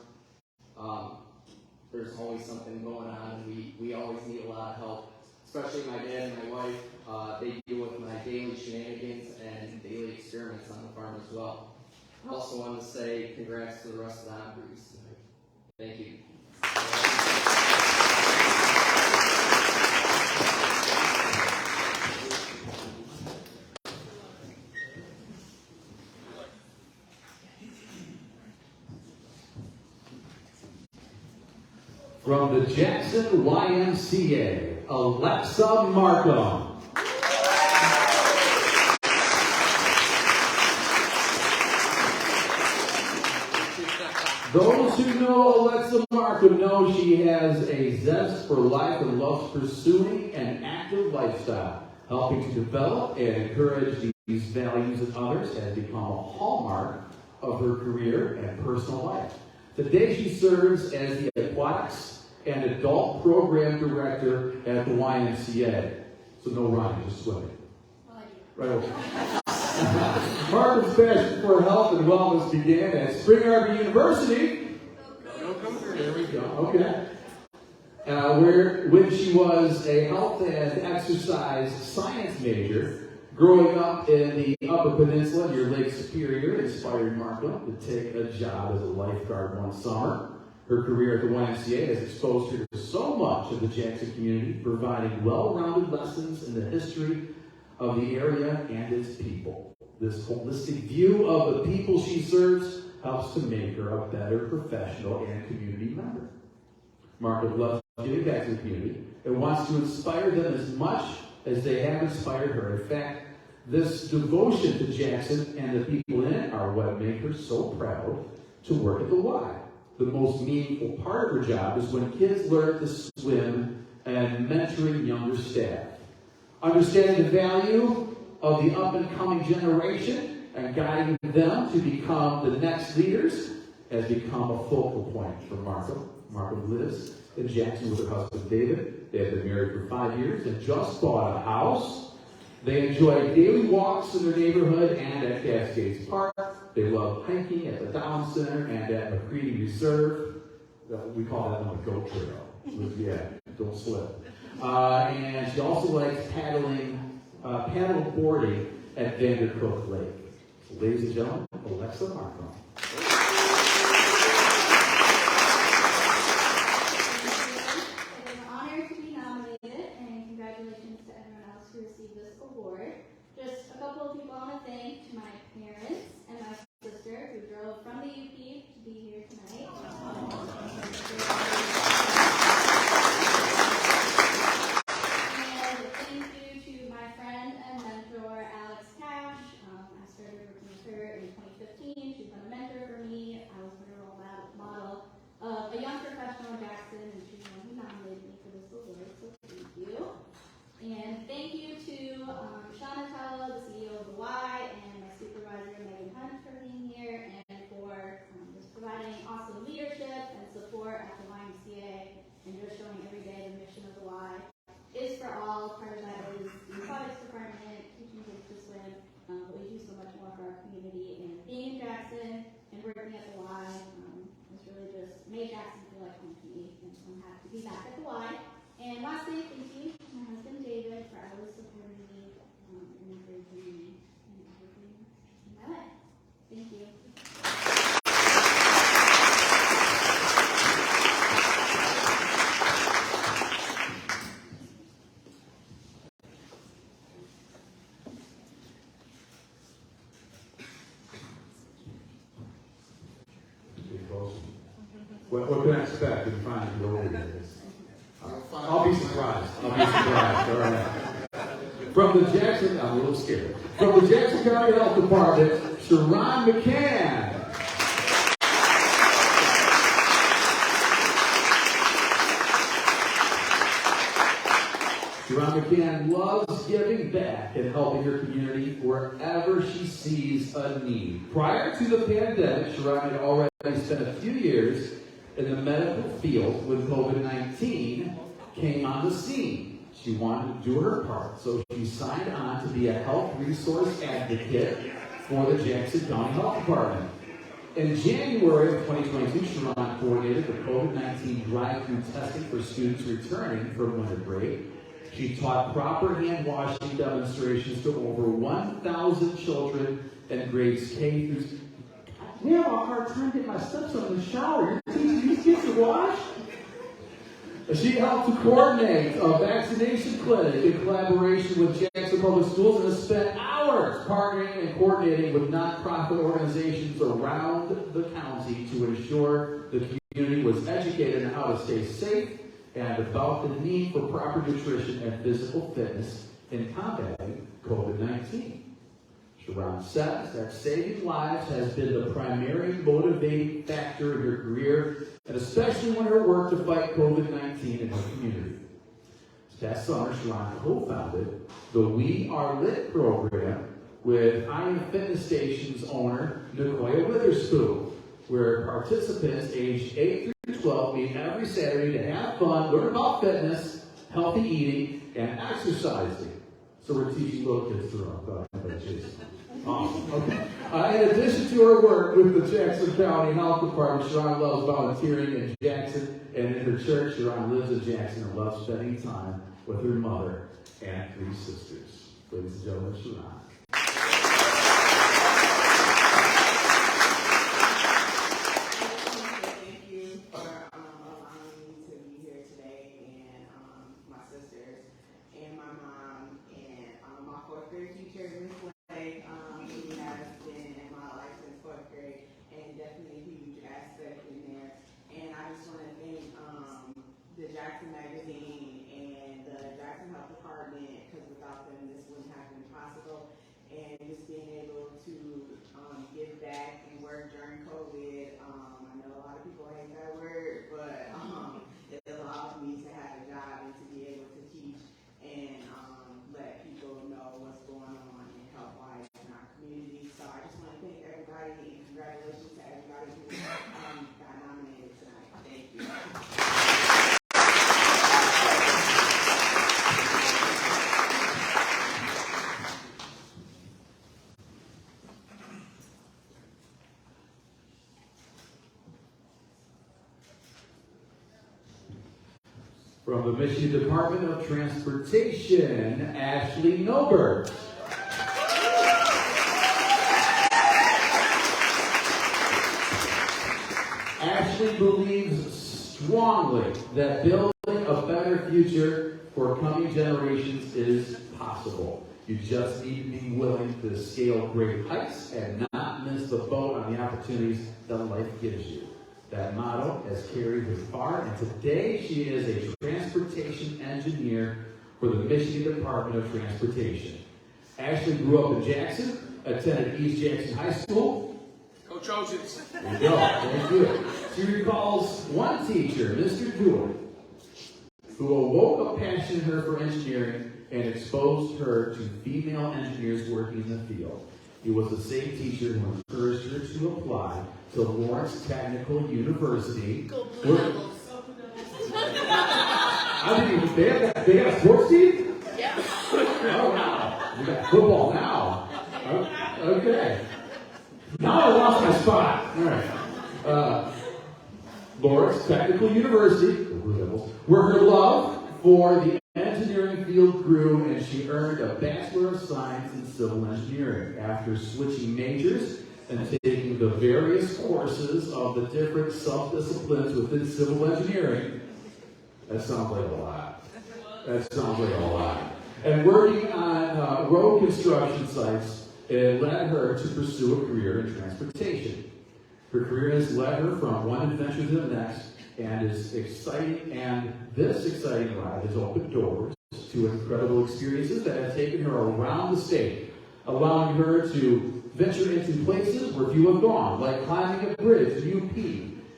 There's always something going on, and we always need a lot of help, especially my dad and my wife. They deal with my daily shenanigans and daily experiments on the farm as well. I also want to say congrats to the rest of the honorees. Thank you. From the Jackson YMCA, Alexa Markham. Those who know Alexa Markham know she has a zest for life and loves pursuing an active lifestyle. Helping to develop and encourage these values in others has become a hallmark of her career and personal life. Today she serves as the Aquatics and Adult Program Director at the YMCA. So no running, just swimming. Right over. Markham's passion for health and wellness began at Spring Arbor University. There we go. Okay. When she was a health and exercise science major, growing up in the Upper Peninsula near Lake Superior inspired Markham to take a job as a lifeguard one summer. Her career at the YMCA has exposed her to so much of the Jackson community, providing well-rounded lessons in the history of the area and its people. This holistic view of the people she serves helps to make her a better professional and community member. Markham loves giving back to the community and wants to inspire them as much as they have inspired her. In fact, this devotion to Jackson and the people in it are what make her so proud to work at the Y. The most meaningful part of her job is when kids learn to swim and mentoring younger staff. Understanding the value of the up-and-coming generation and guiding them to become the next leaders has become a focal point for Markham. Markham lives in Jackson with her husband David. They have been married for 5 years and just bought a house. They enjoy daily walks in their neighborhood and at Cascades Park. They love hiking at the Down Center and at McCready Reserve. We call that one a goat trail. Yeah, don't slip. And she also likes paddle boarding at Vandercook Lake. So, ladies and gentlemen, Alexa Markham. It is an honor to be nominated, and congratulations to everyone else who received this award. Just a couple of people I want to thank: to my parents and my sister who drove from the UP to be here tonight. And thank you to my friend and mentor, Alex Cash. I started working with her in 2015. She's been a mentor for me. I was her role model of a young professional in Jackson, and she's the one who nominated me for this award, so thank you. And thank you to Sean Atella, the CEO of the Y, and my supervisor, Megan Hunt, for being here, and for just providing awesome leadership and support at the YMCA, and just showing every day the mission of the Y is for all. Part of that is the aquatics department, teaching kids to swim, but we do so much more for our community. And being in Jackson and working at the Y has really just made Jackson feel like home to me, and so I'm happy to be back at the Y. And lastly, thank you to my husband David for always supporting me and encouraging me in everything in my life. Thank you. What can I expect when you find the role? I'll be surprised. All right. From the Jackson, I'm a little scared. From the Jackson County Health Department, Sharon McCann. Sharon McCann loves giving back and helping her community wherever she sees a need. Prior to the pandemic, Sharon had already spent a few years in the medical field when COVID-19 came on the scene. She wanted to do her part, so she signed on to be a health resource advocate for the Jackson County Health Department. In January of 2022, Sharon coordinated the COVID-19 drive-through testing for students returning from winter break. She taught proper hand washing demonstrations to over 1,000 children in grades K through. We have a hard time getting my stepson in the shower. You're teaching these kids to wash? She helped to coordinate a vaccination clinic in collaboration with Jackson Public Schools and has spent hours partnering and coordinating with nonprofit organizations around the county to ensure the community was educated on how how to stay safe and about the need for proper nutrition and physical fitness in combating COVID-19. Sharon says that saving lives has been the primary motivating factor in her career, and especially when her work to fight COVID-19 in her community. This past summer, Sharon co-founded the We Are Lit program with I Fitness Station's owner, Nicoya Witherspoon, where participants aged 8 through 12 meet every Saturday to have fun, learn about fitness, healthy eating, and exercising. So we're teaching little kids to run. Awesome. Okay. In addition to her work with the Jackson County Health Department, Sharon loves volunteering in Jackson, and in her church, Sharon lives in Jackson and loves spending time with her mother and 3 sisters. Ladies and gentlemen, Sharon. Thank you for allowing me to be here today, and my sisters and my mom and my 4th grade teacher, Ms. Lay, who has been in my life since 4th grade, and definitely a huge aspect in there. And I just want to thank the Jackson Magazine and the Jackson Health Department, because without them this wouldn't have been possible. And just being able to give back and work during COVID. I know a lot of people hate that word, but it allowed me to have a job and to be able to teach and let people know what's going on and help wise in our community. So I just want to thank everybody and congratulations to everybody who got nominated tonight. Thank you. From the Michigan Department of Transportation, Ashley Noberg. Ashley believes strongly that building a better future for coming generations is possible. You just need to be willing to scale great heights and not miss the boat on the opportunities that life gives you. That motto has carried her far, and today she is a transportation engineer for the Michigan Department of Transportation. Ashley grew up in Jackson, attended East Jackson High School. Go Trojans. There you go. Thank you. She recalls one teacher, Mr. Jewell, who awoke a passion in her for engineering and exposed her to female engineers working in the field. He was the same teacher who encouraged her to apply to Lawrence Technical University. Go Blue Devils. I didn't even, they got a sports team? Yeah. Oh, wow. We got football now. Okay. Now I lost my spot. All right. Lawrence Technical University, the Blue Devils, where her love for the engineering field grew, and she earned a Bachelor of Science in Civil Engineering. After switching majors and taking the various courses of the different sub-disciplines within civil engineering, that sounds like a lot. That sounds like a lot. And working on road construction sites, it led her to pursue a career in transportation. Her career has led her from one adventure to the next, and is exciting, and this exciting ride has opened doors to incredible experiences that have taken her around the state, allowing her to venture into places where few have gone, like climbing a bridge to UP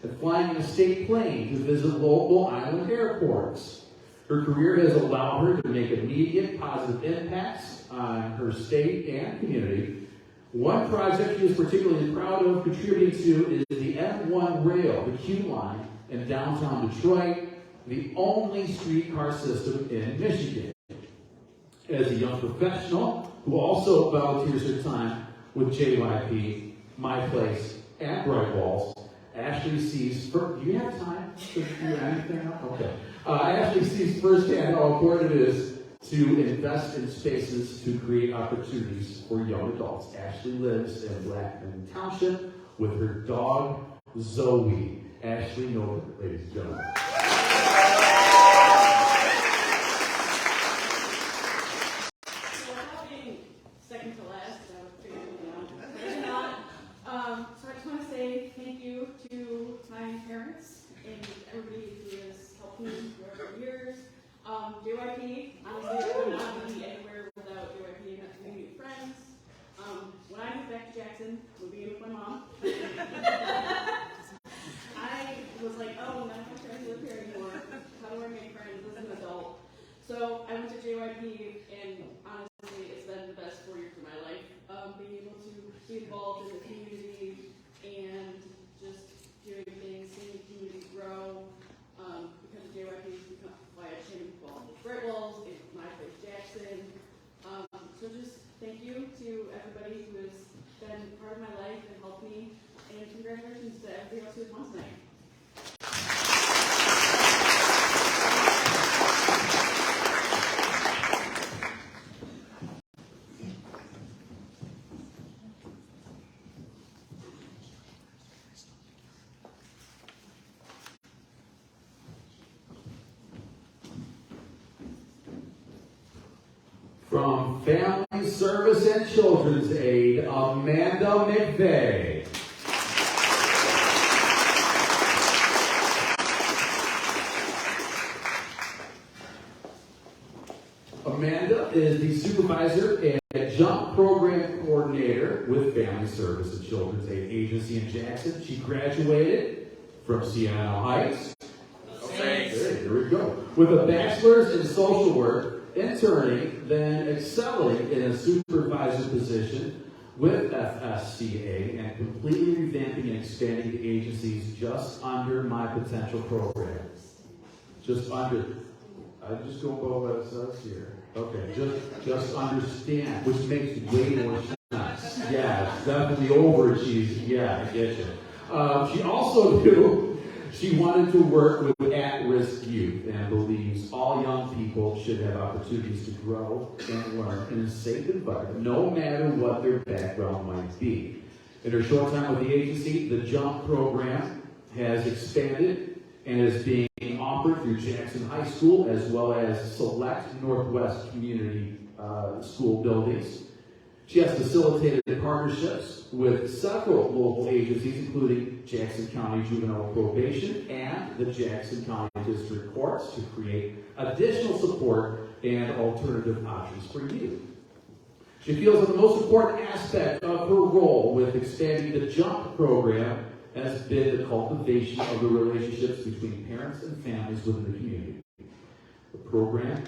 and flying in a state plane to visit local island airports. Her career has allowed her to make immediate positive impacts on her state and community. One project she is particularly proud of contributing to is the M1 Rail, the Q line, in downtown Detroit, the only streetcar system in Michigan. As a young professional who also volunteers her time with JYP, My Place, and Bright Walls, Ashley sees, do you have time to do anything else? Okay. Ashley sees firsthand how important it is to invest in spaces to create opportunities for young adults. Ashley lives in Blackman Township with her dog, Zoe. Ashley Noberg, ladies and gentlemen. Without being second to last, I would figure it out. So I just want to say thank you to my parents and everybody who has helped me for years. JYP, honestly, I would not be anywhere without JYP and my community friends. When I moved back to Jackson, moving in with my mom, I was like, oh, none of my friends live here anymore. How do I make friends as an adult? So I went to JYP, and honestly, it's been the best 4 years of my life. Being able to be involved in the community and just doing things, seeing the community grow. Because of JYP, become why I became involved with Bright Walls, and My Place Jackson. So just thank you to everybody who has been part of my life and helped me, and congratulations to everybody else who has won tonight. From Family Service and Children's Aid, Amanda McVeigh. Amanda is the supervisor and jump program coordinator with Family Service and Children's Aid Agency in Jackson. She graduated from Siena Heights. Okay. There we go. With a bachelor's in social work, interning, then excelling in a supervisor position with FSCA and completely revamping and expanding the agency's Just Under My Potential program. Just under. I just go by what it says here. Okay, just understand, which makes way more sense. Yeah, it's definitely overachieving. Yeah, I get you. She also knew she wanted to work with at-risk youth and believes all young people should have opportunities to grow and learn in a safe environment, no matter what their background might be. In her short time with the agency, the JUMP program has expanded and is being offered through Jackson High School as well as select Northwest community school buildings. She has facilitated partnerships with several local agencies, including Jackson County Juvenile Probation and the Jackson County District Courts, to create additional support and alternative options for youth. She feels that the most important aspect of her role with expanding the JUMP program has been the cultivation of the relationships between parents and families within the community. The program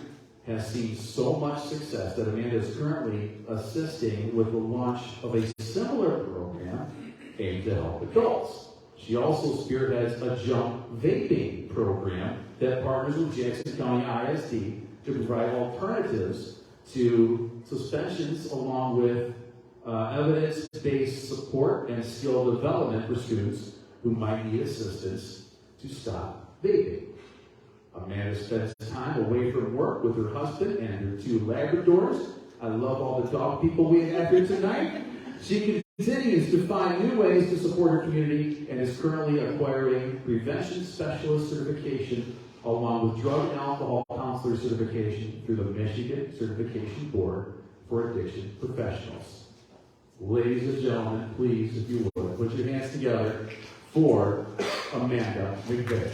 has seen so much success that Amanda is currently assisting with the launch of a similar program aimed to help adults. She also spearheads a jump vaping program that partners with Jackson County ISD to provide alternatives to suspensions along with evidence-based support and skill development for students who might need assistance to stop vaping. Amanda spends time away from work with her husband and her 2 Labradors. I love all the dog people we have here tonight. She continues to find new ways to support her community and is currently acquiring prevention specialist certification along with drug and alcohol counselor certification through the Michigan Certification Board for Addiction Professionals. Ladies and gentlemen, please, if you would, put your hands together for Amanda McVeigh.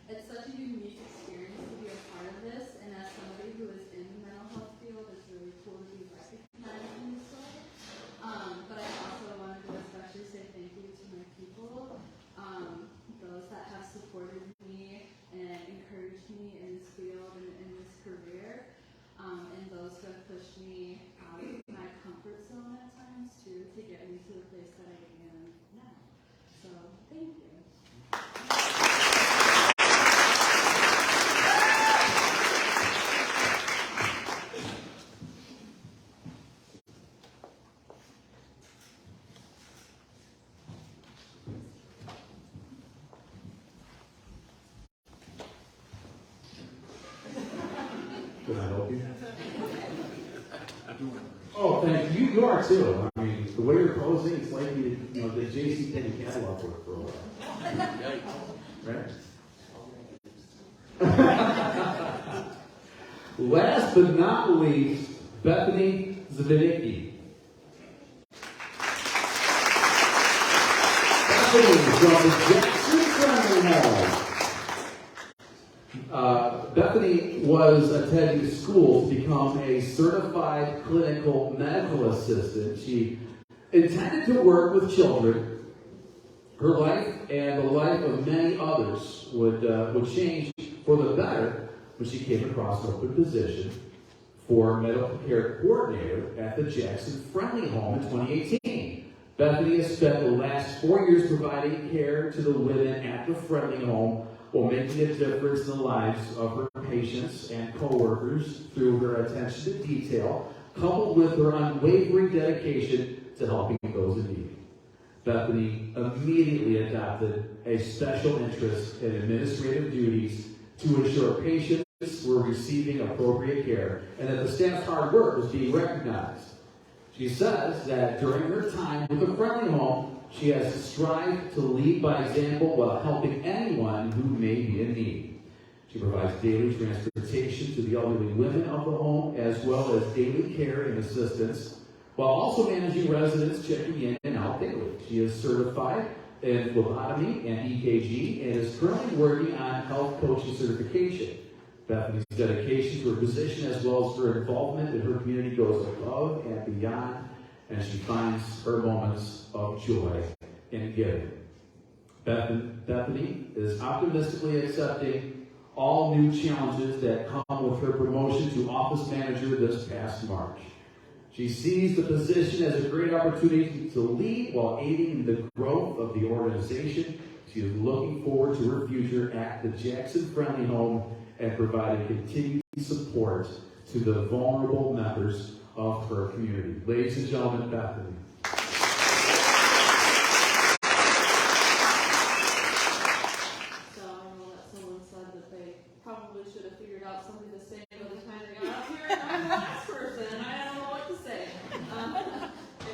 It's such a unique experience to be a part of this, and as somebody who is in the mental health field, it's really cool to be recognized in this way. But I also wanted to especially say thank you to my people, those that have supported me and encouraged me in this field and in this career, and those who have pushed me out of my comfort zone at times too to get me to the place that I am now. So thank you. Can I help you? Oh, thank you. You are too. I mean, the way you're posing, it's like the JCPenney catalog work for a while. Right? Last but not least, Bethany Zvinicki. Bethany from the Jackson Friendly Home. Bethany was attending school to become a certified clinical medical assistant. She intended to work with children. Her life and the life of many others would change for the better when she came across an open position for medical care coordinator at the Jackson Friendly Home in 2018. Bethany has spent the last 4 years providing care to the women at the Friendly Home while making a difference in the lives of her patients and co-workers through her attention to detail, coupled with her unwavering dedication to helping those in need. Bethany immediately adopted a special interest in administrative duties to ensure patients were receiving appropriate care and that the staff's hard work was being recognized. She says that during her time with the Friendly Home, she has strived to lead by example while helping anyone who may be in need. She provides daily transportation to the elderly women of the home, as well as daily care and assistance, while also managing residents checking in and out daily. She is certified in phlebotomy and EKG and is currently working on health coaching certification. Bethany's dedication to her position as well as her involvement in her community goes above and beyond, and she finds her moments of joy in giving. Bethany is optimistically accepting all new challenges that come with her promotion to office manager this past March. She sees the position as a great opportunity to lead while aiding in the growth of the organization. She is looking forward to her future at the Jackson Friendly Home and providing continued support to the vulnerable members of her community. Ladies and gentlemen, Bethany. So I know that someone said that they probably should have figured out something to say by the time they got up here. I'm the last person, and I don't know what to say. I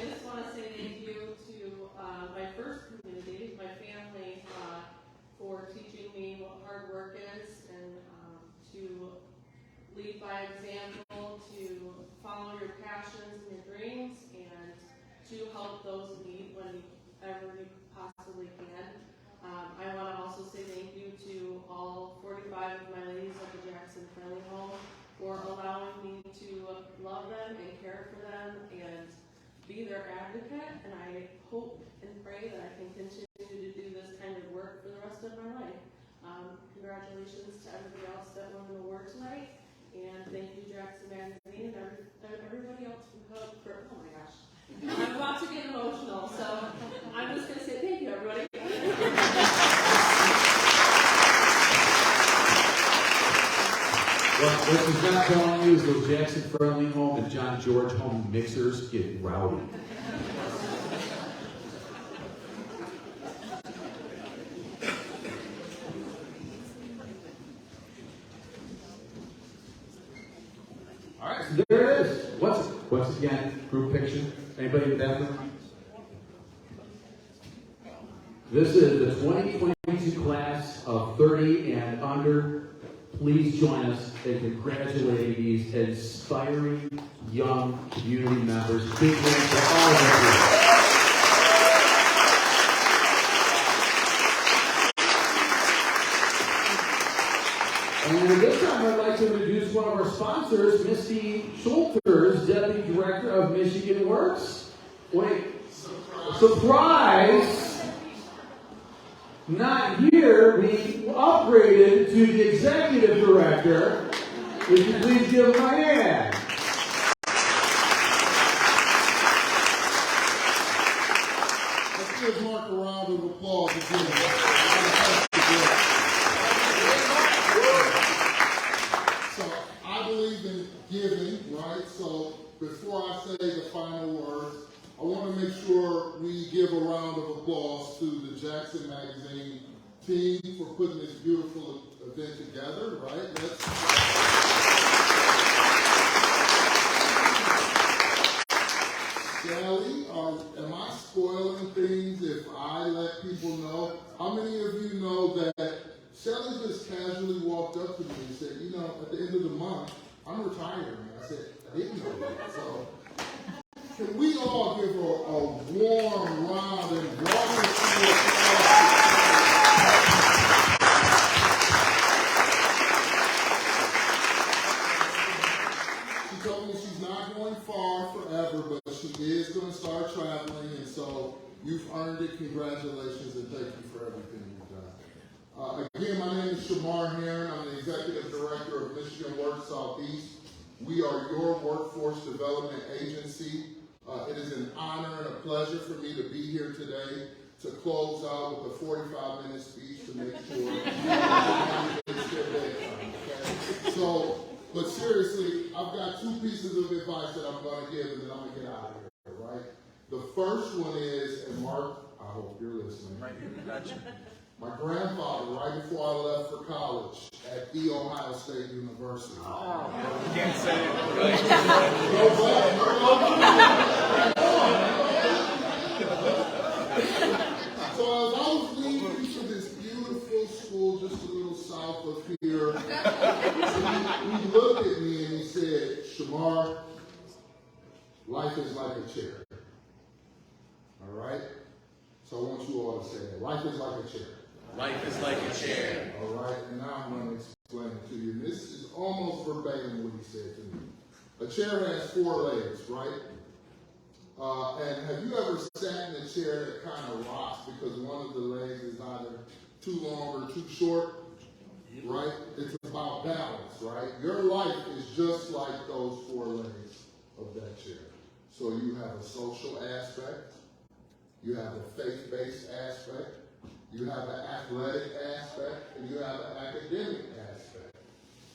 just want to say thank you to my first community, my family, for teaching me what hard work is and to lead by example, to follow your passions and your dreams, and to help those in need whenever you possibly can. I want to also say thank you to all 45 of my ladies at the Jackson Friendly Home for allowing me to love them and care for them and be their advocate, and I hope and pray that I can continue to do this kind of work for the rest of my life. Congratulations to everybody else that won an award tonight, and thank you, Jackson Magazine, and everybody else who helped for, oh my gosh. I'm about to get emotional, so I'm just going to say thank you, everybody. Well, what she's not telling you is those Jackson Friendly Home and John George Home mixers get rowdy. All right, so there it is. What's again? Group picture? Anybody in the bathroom? This is the 2022 class of 30 and under. Please join us in congratulating these inspiring young community members. Big hand for all of you. And at this time, I'd like to introduce one of our sponsors, Misty Schulters, Deputy Director of Michigan Works. Wait, surprise! Not here, we upgraded to the Executive Director. Would you please give him a hand? Let's give Mark a round of applause again. So I believe in giving, right? So before I say the final words, I want to make sure we give a round of applause to the Jackson Magazine team for putting this beautiful event together, right? Shelly, am I spoiling things if I let people know? How many of you know that Shelly just casually walked up to me and said, you know, at the end of the month, I'm retired, man. I said, I didn't know that. So, can we all give her a warm round and wonderful applause? She told me she's not going far forever, but she is going to start traveling, and so you've earned it. Congratulations, and thank you for everything you've done. Again, my name is Shamar Heron. I'm the Executive Director of Michigan Work Southeast. We are your workforce development agency. It is an honor and a pleasure for me to be here today to close out with a 45-minute speech to make sure it's their bedtime, okay? So, but seriously, I've got two pieces of advice that I'm going to give, and then I'm going to get out of here, right? The first one is, and Mark, I hope you're listening. Right here, gotcha. My grandfather, right before I left for college at The Ohio State University. Oh, you can't say it. So as I was leaving to this beautiful school just a little south of here, he looked at me and he said, Shamar, life is like a chair. All right? So I want you all to say that. Life is like a chair. Life is like a chair. All right, and now I'm going to explain it to you. And this is almost verbatim what he said to me. A chair has 4 legs, right? And have you ever sat in a chair that kind of rocks because one of the legs is either too long or too short? Right? It's about balance, right? Your life is just like those 4 legs of that chair. So you have a social aspect, you have a faith-based aspect, you have an athletic aspect, and you have an academic aspect.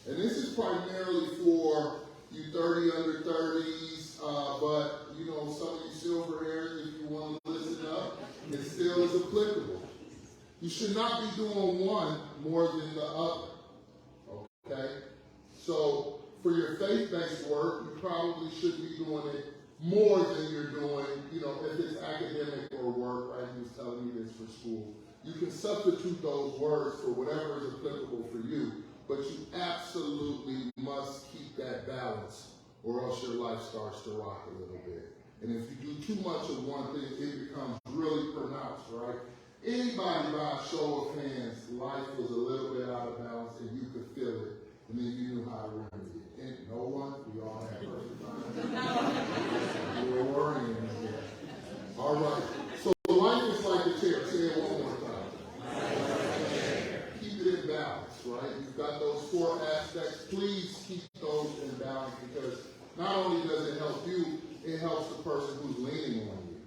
And this is primarily for you 30 under 30s, but you know, some of you silver hairs, if you want to listen up, it still is applicable. You should not be doing one more than the other. Okay? So for your faith-based work, you probably should be doing it more than you're doing, you know, if it's academic or work, right? He was telling me this for school. You can substitute those words for whatever is applicable for you, but you absolutely must keep that balance or else your life starts to rock a little bit. And if you do too much of one thing, it becomes really pronounced, right? Anybody by a show of hands, life was a little bit out of balance and you could feel it, and then you knew how to remedy it. And no one, we all have perfect time. We were worrying here. All right. So life is like a chair. Say it one more time. Keep it in balance, right? You've got those 4 aspects. Please keep those in balance because not only does it help you, it helps the person who's leaning on you.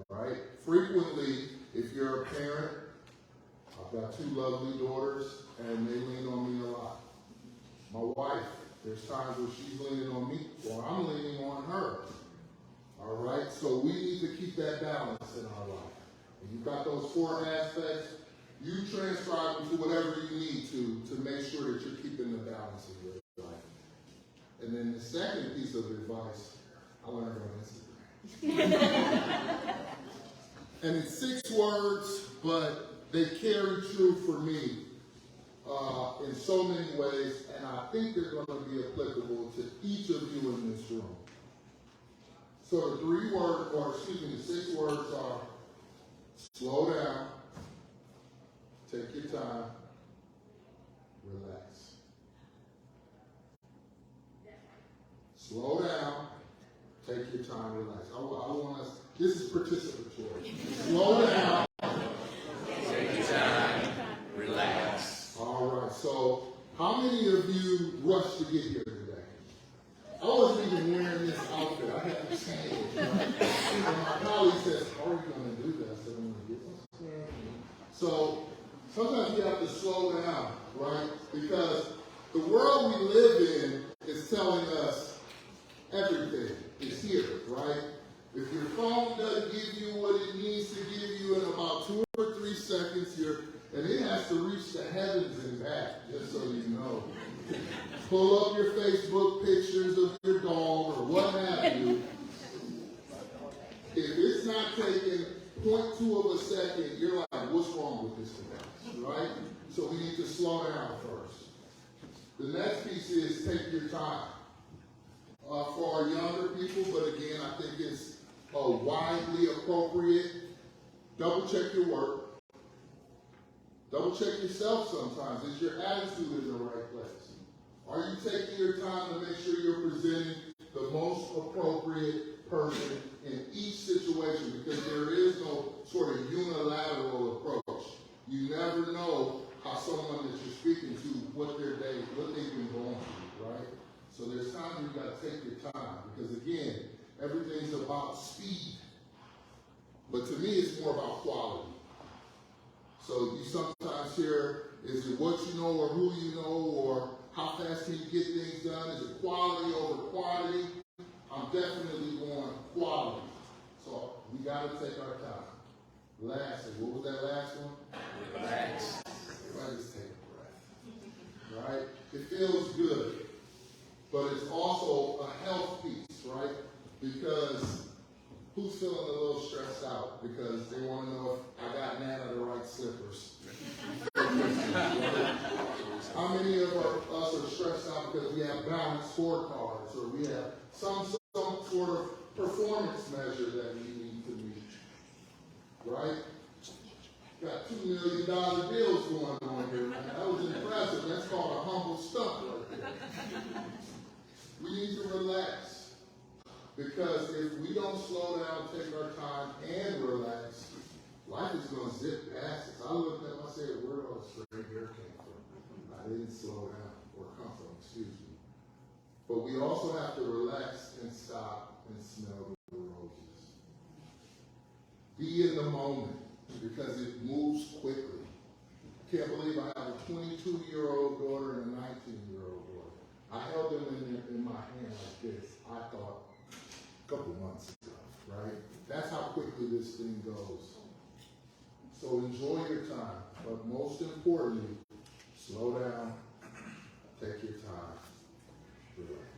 Right? Frequently, if you're a parent, I've got 2 lovely daughters, and they lean on me a lot. My wife, there's times where she's leaning on me, or I'm leaning on her. All right? So we need to keep that balance in our life. And you've got those 4 aspects. You transcribe them to whatever you need to make sure that you're keeping the balance in your life. And then the second piece of advice I learned on Instagram. And it's 6 words, but they carry true for me in so many ways, and I think they're going to be applicable to each of you in this room. So the 6 words are slow down, take your time, relax. Slow down, take your time, relax. I want us, this is participatory. Slow down. Take your time, relax. All right, so how many of you rushed to get here today? I wasn't even wearing this outfit. I had to change it. And my colleague says, how are you going to do that? I said, I'm going to get my skin. So sometimes you have to slow down, right? Because the world we live in is telling us everything is here, right? If your phone doesn't give you what it needs to give you in about 2 or 3 seconds, and it has to reach the heavens and back, just so you know. Pull up your Facebook pictures of your dog or what have you. If it's not taking 0.2 of a second, you're like, what's wrong with this device, right? So we need to slow down first. The next piece is take your time. For our younger people, but again, I think it's widely appropriate. Double check your work. Double check yourself sometimes. Is your attitude in the right place? Are you taking your time to make sure you're presenting the most appropriate person in each situation? Because there is no sort of unilateral approach. You never know how someone that you're speaking to, what they've been going through, right? So there's times you got to take your time, because again, everything's about speed. But to me, it's more about quality. So you sometimes hear, is it what you know or who you know, or how fast can you get things done? Is it quality over quantity? I'm definitely going quality. So we got to take our time. Lastly, what was that last one? Relax. Everybody just take a breath. Right? It feels good. But it's also a health piece, right? Because who's feeling a little stressed out because they want to know if I got Nana the right slippers? How many of us are stressed out because we have balanced scorecards, or we have some sort of performance measure that we need to meet? Right? Got $2 million bills going on here, man. That was impressive. That's called a humble stunt right there. We need to relax. Because if we don't slow down, take our time, and relax, life is going to zip past us. I looked at him, I said, where all this straight hair came from? I didn't slow down, or come from, excuse me. But we also have to relax and stop and smell the roses. Be in the moment, because it moves quickly. I can't believe I have a 22-year-old daughter and a 19-year-old daughter. I held them in my hand like this. I thought, couple months ago, right? That's how quickly this thing goes. So enjoy your time, but most importantly, slow down, take your time, relax.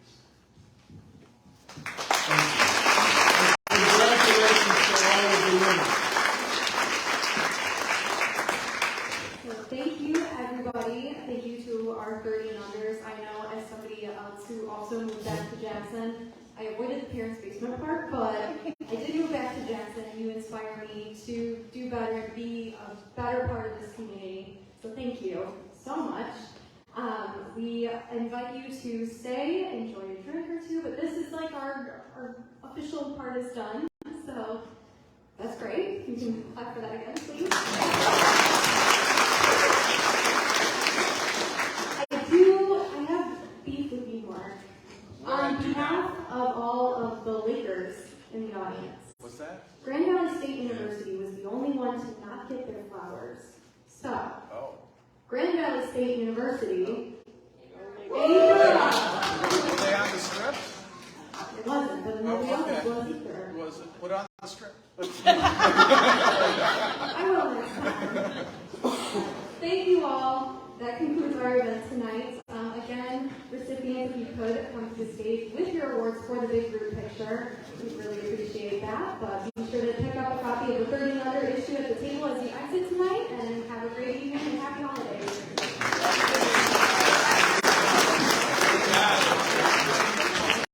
Congratulations to all of the winners. So thank you, everybody. Thank you to our 30 and unders. I know as somebody else who also moved back to Jackson, I avoided the parents' basement part, but I did move back to Jackson, and you inspire me to do better and be a better part of this community. So thank you so much. We invite you to stay, enjoy a drink or two, but this is like our official part is done. So that's great. You can clap for that again, please. I have beef with you, Mark. On behalf of all of the Lakers in the audience. What's that? Grand Valley State University was the only one to not get their flowers. So, Grand Valley State University. Were they on the script? It wasn't, but nobody else was either. Was it put on the script? I will next time. Thank you all. That concludes our event tonight. Again, recipients, if you could come to the stage with your awards for the big group picture. We really appreciate that. But be sure to pick up a copy of the 30 and Under issue at the